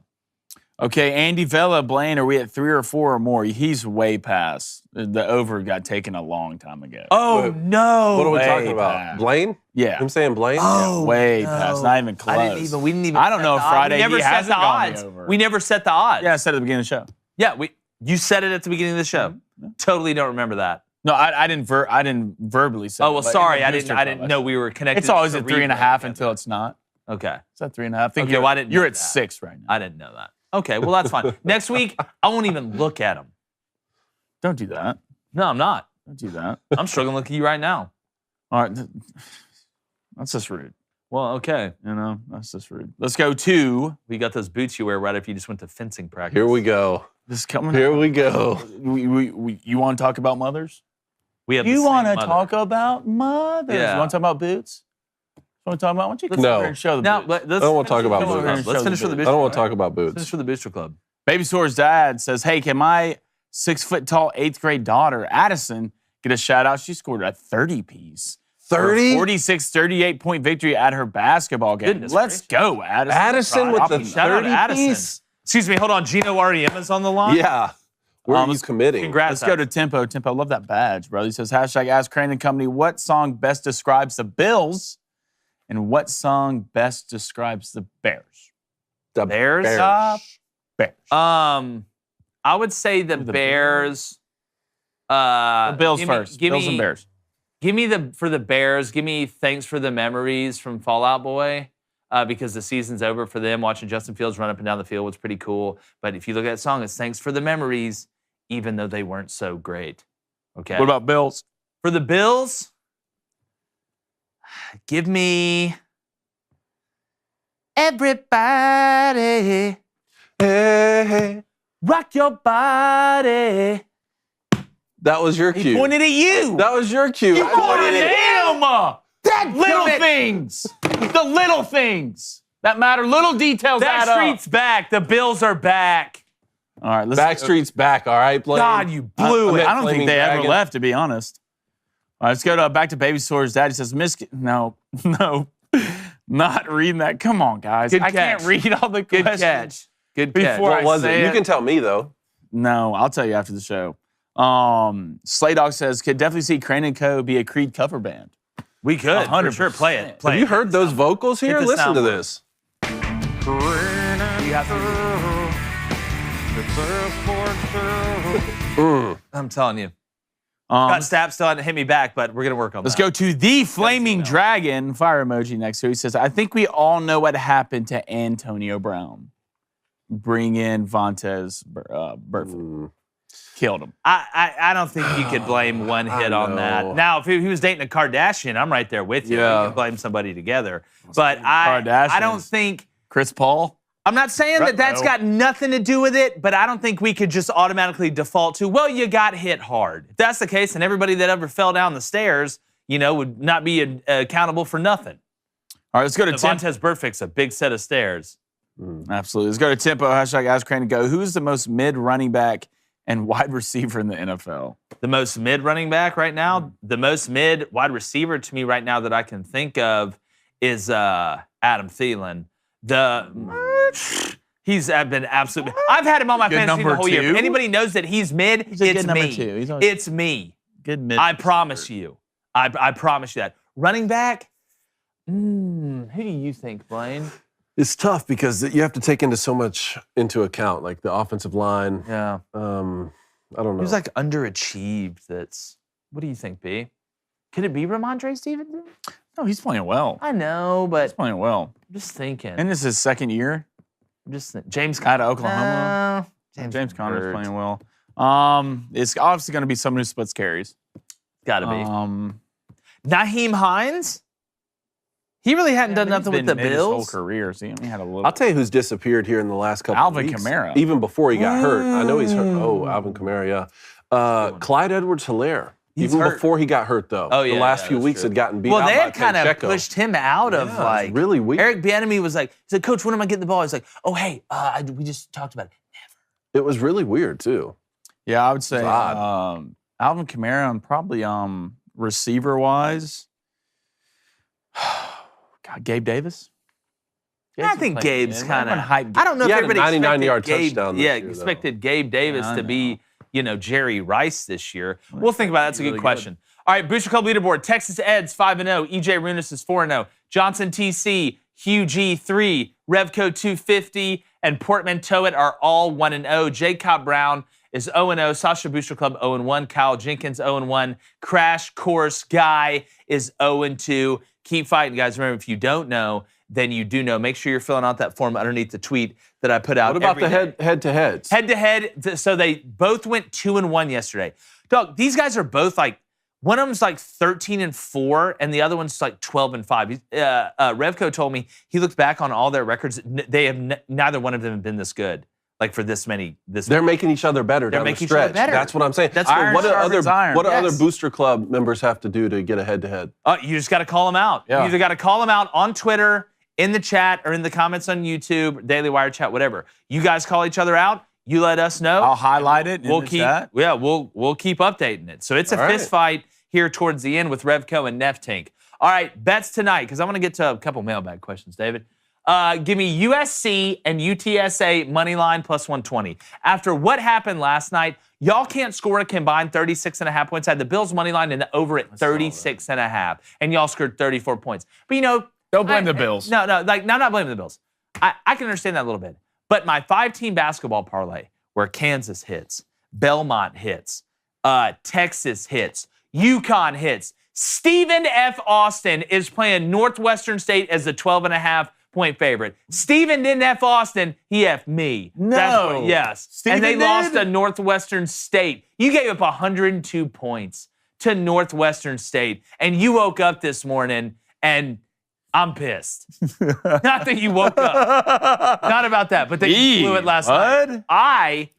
Okay, Andy Vella, Blaine, are we at 3 or 4 or more? He's way past. The over got taken a long time ago. Oh, Wait, no. What are we way talking about? back. Blaine? Yeah. I'm saying Blaine? Oh, way no. past. Not even close. We didn't even. I don't set know if the odds. Friday We never he set hasn't the gone odds. the over. We never set the odds. Yeah, I said at the beginning of the show. Yeah, you said it at the beginning of the show. Totally don't remember that. No, I didn't verbally say. Oh it, well, but in sorry, the I booster didn't club, know we were connected. It's always to at the 3.5 replay. until it's not. Okay. It's at 3.5. I think Okay, you're, well, I didn't you're know at that. 6 right now. I didn't know that. Okay, well that's fine. Next week, I won't even look at them. Don't do that. No, I'm not. Don't do that. I'm struggling to look at you right now. All right. That's just rude. Well, okay. You know, that's just rude. Let's go to We got those boots you wear right after you just went to fencing practice. Here we go. this coming. Here we go. You want to talk about mothers? We have You want to talk about mothers? Yeah. You want to talk about boots? You want to talk about? Why don't you come No. over here and show the No, boots? let's I don't wanna talk finish about the Booster boots. Club. Let's finish for the I Booster don't want to Club. talk about Finish boots. for the Booster Club. Baby Soar's dad says, "Hey, can my 6-foot-tall 8th grade daughter Addison get a shout out? She scored a 30-piece." 30? 46-38 point victory at her basketball game. Goodness Let's gracious. go, Addison. Addison with the Shout out to 30 Addison. piece? Excuse me, hold on. Gino Ariema's on the line? Yeah. Where are you committing? Congrats. Let's go to Tempo. Tempo, love that badge, bro. He says, hashtag Ask Crane and Company, what song best describes the Bills and what song best describes the Bears? The Bears? Bears. I would say the The Bears. The Bills give me- first. give Bills me- and Bears. Give me for the Bears. Give me Thanks for the Memories from Fall Out Boy, because the season's over for them. Watching Justin Fields run up and down the field was pretty cool. But if you look at that song, it's Thanks for the Memories, even though they weren't so great. Okay. What about Bills? For the Bills? Give me Everybody Hey. Rock Your Body. That was your He cue. pointed at you. That was your cue. You pointed at him. That little things. The little things that matter. Little details add up. Backstreet's back. The Bills are back. All right, let's Backstreet's back, all right, Blaine? God, you blew it. I don't think Flaming they ever Dragon. left, to be honest. All right, let's go back to Baby Soar's dad. He says, no, not reading that. Come on, guys. Good I can't catch. read all the Good questions. catch. Good catch. Before What I was say it? You it. can tell me, though. No, I'll tell you after the show. Slay Dog says, could definitely see Crane and Co. be a Creed cover band. We could. For 100%. sure. Play it. Play Have it. you heard those vocals here? the Listen to soundboard. this. You have to. I'm telling you. Scott Stapp still hasn't hit me back, but we're going to work on Let's that. go to the Flaming Dragon, fire emoji next to it. He says, I think we all know what happened to Antonio Brown. Bring in Vontaze Burfict. Killed him. I don't think you could blame one hit on that. Now, if he was dating a Kardashian, I'm right there with you. Yeah. You can blame somebody together. But I don't think... Chris Paul? I'm not saying that that's got nothing to do with it, but I don't think we could just automatically default to, well, you got hit hard. If that's the case, then everybody that ever fell down the stairs, would not be accountable for nothing. All right, let's go to Vontaze Burfict's a big set of stairs. Absolutely. Let's go to Tempo, hashtag Ask Crane and go. Who's the most mid running back and wide receiver in the NFL? The most mid running back right now, the most mid wide receiver to me right now that I can think of is Adam Thielen. He's been absolutely. I've had him on my fantasy team the whole year. If anybody knows that he's mid, it's me. It's me. Good mid. I promise you. I promise you that. Running back. Who do you think, Blaine? It's tough because you have to take so much into account, like the offensive line. Yeah. I don't know. Who's like underachieved? What do you think, B? Could it be Ramondre Stevenson? No, he's playing well. I know, but He's playing well. I'm just thinking. And this is his second year. James Out of Oklahoma. James Conner's playing well. It's obviously going to be someone who splits carries. Got to be. Nyheim Hines? He really hadn't done nothing with the His Bills. whole career, so he only had a little. I'll tell you who's disappeared here in the last couple of weeks. Alvin Kamara. Even before he got hurt. I know he's hurt. Oh, Alvin Kamara, yeah. Clyde Edwards-Helaire. Even before he got hurt, though. Oh, yeah, the last yeah, few that's weeks true. had gotten beat Well, out they by had kind of Pacheco. pushed him out of it's really weird. Eric Bieniemy was like, he said, Coach, when am I getting the ball? He's like, oh, hey, we just talked about it. It was really weird, too. Yeah, I would say odd. Alvin Kamara and probably receiver-wise. God, Gabe Davis? I think Gabe's kind of. I don't know He if had a everybody 99-yard expected Gabe. touchdown this Yeah, year, expected Gabe Davis to be, Jerry Rice this year. Well, We'll think about it. That's a really good question. All right, Booster Club leaderboard. Texas Ed's 5-0. EJ Runis is 4-0. Johnson TC, Hugh G 3, Revco 250, and Portmanteau are all 1-0. Jacob Brown is 0-0. Sasha Booster Club 0-1. Kyle Jenkins 0-1. Crash Course Guy is 0-2. Keep fighting, guys. Remember, if you don't know, then you do know. Make sure you're filling out that form underneath the tweet that I put out. What about the head-to-heads? Head-to-head, so they both went 2-1 yesterday. Dog, these guys are both like, one of them's like 13-4, and the other one's like 12-5. Revco told me he looked back on all their records. They have neither one of them have been this good. Like for this many. They're making each other better down the stretch. Each other better. That's what I'm saying. That's what do other Yes. Booster Club members have to do to get a head-to-head? You just got to call them out. Yeah. You either got to call them out on Twitter, in the chat, or in the comments on YouTube, Daily Wire chat, whatever. You guys call each other out. You let us know. I'll highlight it in the chat. Yeah, we'll keep updating it. So it's a fist fight here towards the end with Revco and Neftink. All right, bets tonight, because I want to get to a couple mailbag questions, David. Give me USC and UTSA money line plus 120. After what happened last night, y'all can't score a combined 36.5 points. I had the Bills money line and the over at 36.5, and y'all scored 34 points. But don't blame the Bills. No, I'm not blaming the Bills. I can understand that a little bit. But my 5-team basketball parlay, where Kansas hits, Belmont hits, Texas hits, UConn hits, Stephen F. Austin is playing Northwestern State as the 12.5-point favorite. Stephen didn't F Austin, he F'd me. No. Yes. Stephen and they did? lost to Northwestern State. You gave up 102 points to Northwestern State, and you woke up this morning and I'm pissed. Not that you woke up. Not about that, but that you blew it last night. I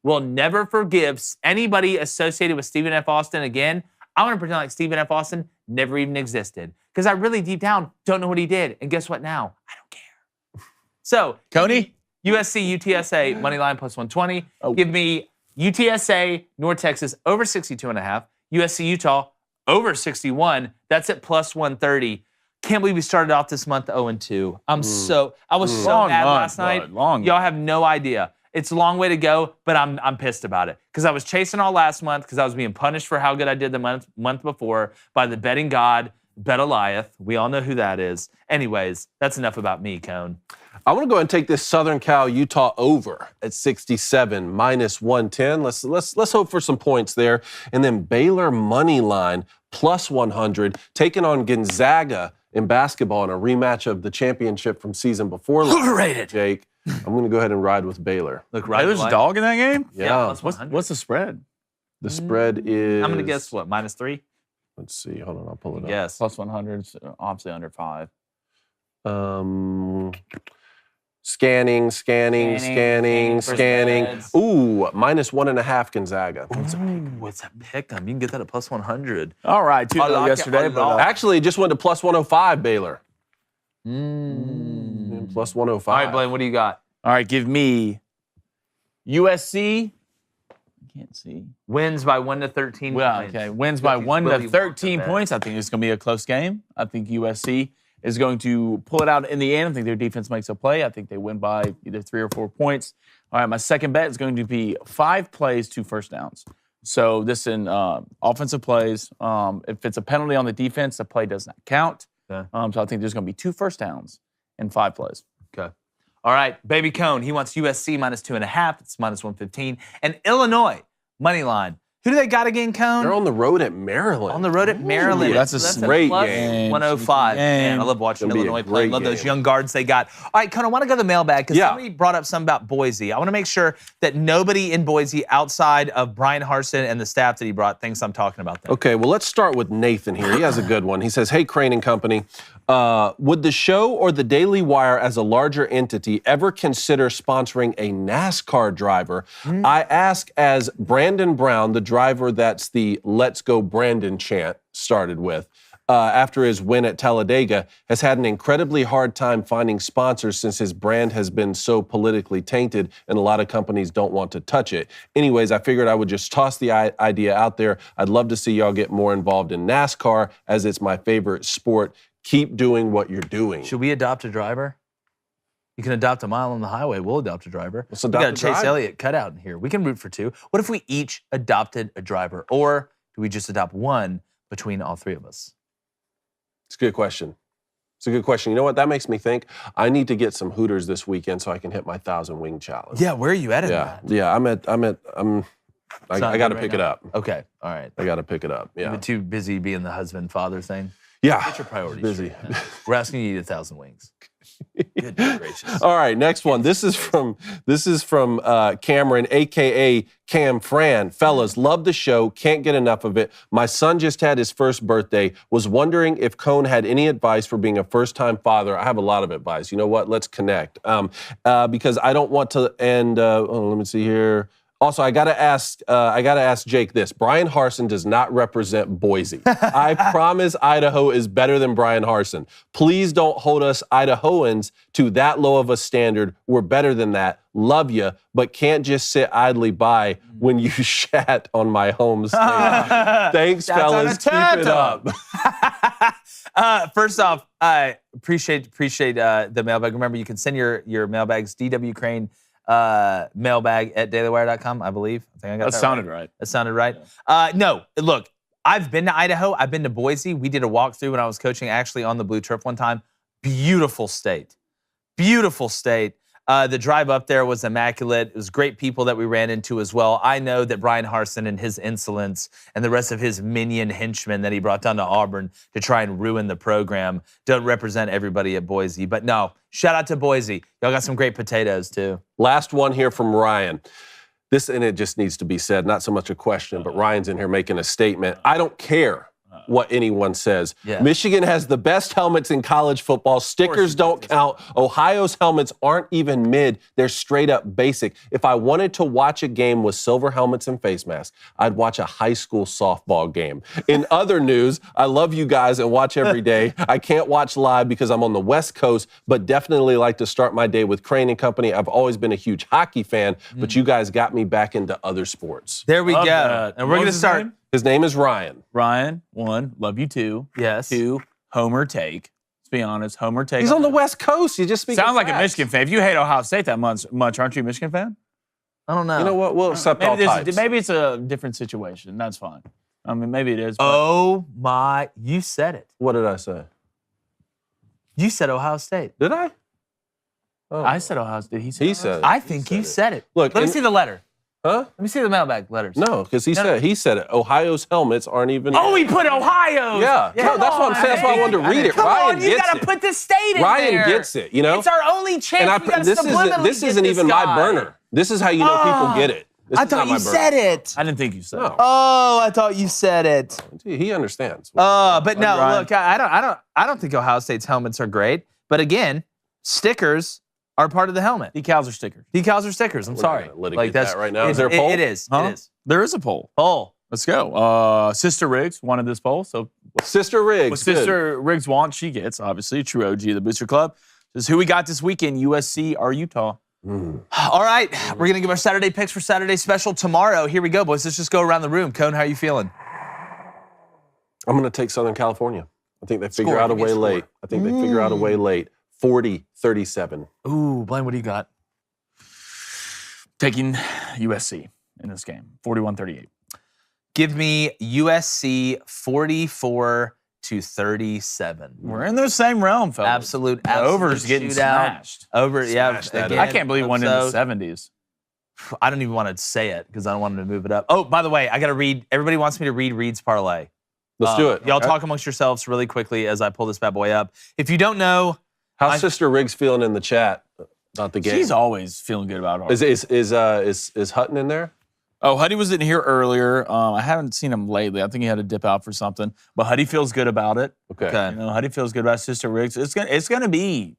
will never forgive anybody associated with Stephen F. Austin again. I want to pretend like Stephen F. Austin never even existed. Because I really, deep down, don't know what he did. And guess what now? I don't care. So, Coney? USC, UTSA, money line plus 120. Give me UTSA, North Texas, over 62.5. USC, Utah, over 61. That's at plus 130. Can't believe we started off this month 0-2. I was so mad last night. Y'all have no idea. It's a long way to go, but I'm pissed about it. Because I was chasing all last month because I was being punished for how good I did the month before by the betting god, Bet Eliath. We all know who that is. Anyways, that's enough about me, Cone. I want to go ahead and take this Southern Cal Utah over at 67 minus 110. Let's hope for some points there. And then Baylor money line plus 100, taking on Gonzaga in basketball in a rematch of the championship from season before. Overrated. Jake, I'm going to go ahead and ride with Baylor. Look, right. Baylor's a dog in that game? Yeah. What's the spread? The spread is. I'm going to guess what, -3? Let's see. Hold on, I'll pull it up. Yes. Plus 100, obviously under 5. Scanning. for spreads. Ooh, -1.5 Gonzaga. What's that pick 'em? You can get that at plus 100. All right, 2 I like it yesterday, a but lot. Actually, it just went to plus 105, Baylor. Mm. Plus All 105. right, Blaine, what do you got? all right, give me USC. I can't see. Wins by 1 to 13 Well, points. okay, wins by 1 Willy to Wonka 13 bet. points. I think it's going to be a close game. I think USC is going to pull it out in the end. I think their defense makes a play. I think they win by either 3 or 4 points. All right, my second bet is going to be 5 plays, 2 first downs. So this in offensive plays. If it's a penalty on the defense, the play does not count. Okay. So I think there's going to be 2 first downs and 5 plays. Okay. All right, Baby Cone, he wants USC -2.5. It's -115. And Illinois, money line. Who do they got again, Cone? They're on the road at Maryland. On the road at Maryland. that's a great plus game. 105. Game. Man, I love watching Gonna be a Illinois play. great Love those game. young guards they got. All right, Cone, I want to go to the mailbag because Yeah. somebody brought up something about Boise. I want to make sure that nobody in Boise outside of Brian Harsin and the staff that he brought thinks I'm talking about them. Okay, well, let's start with Nathan here. He has a good one. He says, hey, Crane and Company, would the show or the Daily Wire as a larger entity ever consider sponsoring a NASCAR driver? I ask as Brandon Brown, the driver that's the Let's Go Brandon chant started with, after his win at Talladega, has had an incredibly hard time finding sponsors since his brand has been so politically tainted and a lot of companies don't want to touch it. Anyways, I figured I would just toss the idea out there. I'd love to see y'all get more involved in NASCAR as it's my favorite sport. Keep doing what you're doing. Should we adopt a driver? You can adopt a mile on the highway. We'll adopt a driver. Let's We adopt got a a Chase driver. Elliott cutout in here. We can root for 2. What if we each adopted a driver? Or do we just adopt one between all 3 of us? It's a good question. It's a good question. You know what? That makes me think I need to get some Hooters this weekend so I can hit my 1,000-wing challenge. Yeah, where are you at in Yeah. that? Yeah, I Sound got to good pick right it now? up. Okay, all right. I got to pick it up. You're Yeah. too busy being the husband-father thing. Yeah. Get your priorities Busy. straight, man. We're asking you to eat 1,000 wings. Goodness gracious. All right, next one. This is from Cameron, aka Cam Fran. Fellas, love the show. Can't get enough of it. My son just had his first birthday. Was wondering if Cone had any advice for being a first-time father. I have a lot of advice. You know what? Let's connect. Because I don't want to. And let me see here. Also, I gotta ask Jake this. Brian Harsin does not represent Boise. I promise Idaho is better than Brian Harsin. Please don't hold us Idahoans to that low of a standard. We're better than that. Love you, but can't just sit idly by when you shat on my home state. Thanks, That's fellas. on a Keep it up. First off, I appreciate the mailbag. Remember, you can send your mailbags, DW Crane mailbag at dailywire.com, I believe. I think I got That that sounded right. right. That sounded right. No, look, I've been to Idaho. I've been to Boise. We did a walkthrough when I was coaching actually on the Blue Turf one time. Beautiful state. Beautiful state. The drive up there was immaculate. It was great people that we ran into as well. I know that Brian Harsin and his insolence and the rest of his minion henchmen that he brought down to Auburn to try and ruin the program don't represent everybody at Boise. But no, shout out to Boise. Y'all got some great potatoes too. Last one here from Ryan. This, and it just needs to be said, not so much a question, but Ryan's in here making a statement. I don't care what anyone says. Yeah. Michigan has the best helmets in college football. Stickers don't count. Ohio's helmets aren't even mid. They're straight up basic. If I wanted to watch a game with silver helmets and face masks, I'd watch a high school softball game. In other news, I love you guys and watch every day. I can't watch live because I'm on the West Coast, but definitely like to start my day with Crane and Company. I've always been a huge hockey fan, but you guys got me back into other sports. There we Love go. that. And What we're going to was his start. name? His name is Ryan. Ryan, 1, love you 2. Yes. 2, Homer take. Let's be honest, Homer take. He's on the West Coast. You just speak. Sounds like a Michigan fan. If you hate Ohio State that much, aren't you a Michigan fan? I don't know. You know what? We'll accept all types. Maybe it's a different situation. That's fine. I mean, maybe it is. But Oh my, you said it. What did I say? You said Ohio State. Did I? I said Ohio State. He said. He said it. I think you said it. Look, let me and- see the letter. Huh? Let me see the mailbag letters. No, because he said it. Ohio's helmets aren't even. Oh, he put Ohio. Yeah. No, that's what I'm saying. That's why I wanted to read it. Come Ryan on, you gets gotta it. put the state in Ryan there. gets it. You know. It's our only chance. And We gotta this subliminally isn't get even this my guy. burner. This is how you know people get it. This I is thought not my you burner. said it. I didn't think you said No. it. Oh, I thought you said it. He understands. But no, Ryan. look, I don't think Ohio State's helmets are great. But again, stickers are part of the helmet. Decals or stickers? Decals or stickers. I'm We're sorry. not gonna litigate that right now. Is there a it- poll? It is. Huh? It is. There is a poll. Poll. Let's go. Sister Riggs wanted this poll, so Sister Riggs. what Sister Riggs wants, she gets. Obviously, true OG of the Booster Club. This is who we got this weekend: USC or Utah. All right, we're gonna give our Saturday picks for Saturday special tomorrow. Here we go, boys. Let's just go around the room. Cone, how are you feeling? I'm going to take Southern California. I think they figure Score. out a Give me a way score. late. I think they figure out a way late. 40-37. Ooh, Blaine, what do you got? Taking USC in this game, 41-38. Give me USC 44-37. We're in the same realm, fellas. Absolute The over's getting shootout. smashed. Over, yeah. Smash that again, I can't believe one in the so- 70s. I don't even want to say it because I don't want them to move it up. Oh, by the way, I got to read. Everybody wants me to read Reed's parlay. Let's do it. Y'all Okay. talk amongst yourselves really quickly as I pull this bad boy up. If you don't know, How's Sister Riggs feeling in the chat about the game? She's always feeling good about ours. Is Hutton in there? Oh, Huddy was in here earlier. I haven't seen him lately. I think he had to dip out for something. But Huddy feels good about it. Okay. You know, Huddy feels good about Sister Riggs. It's gonna be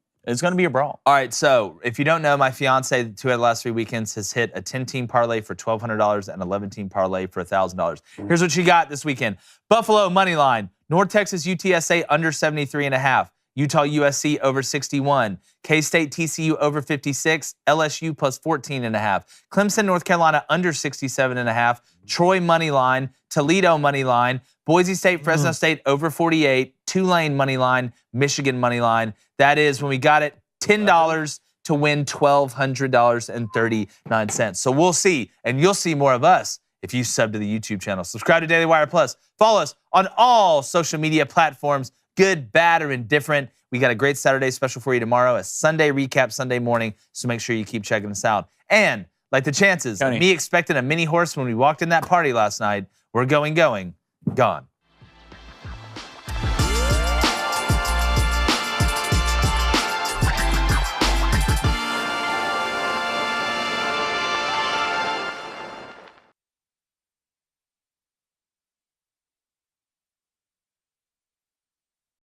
a brawl. all right, so if you don't know, my fiance, 2 out of the last 3 weekends, has hit a 10-team parlay for $1,200 and 11-team parlay for $1,000. Here's what she got this weekend. Buffalo, money line. North Texas, UTSA, under 73.5. Utah, USC, over 61. K-State, TCU, over 56. LSU, plus 14.5. Clemson, North Carolina, under 67.5. Troy, money line. Toledo, money line. Boise State, Fresno State, over 48. Tulane, money line. Michigan, money line. That is, when we got it, $10 to win $1,200.39. So we'll see, and you'll see more of us if you sub to the YouTube channel. Subscribe to Daily Wire Plus. Follow us on all social media platforms, good, bad, or indifferent. We got a great Saturday special for you tomorrow, a Sunday recap Sunday morning, so make sure you keep checking us out. And like the chances of Tony. me expecting a mini horse when we walked in that party last night, we're going, gone.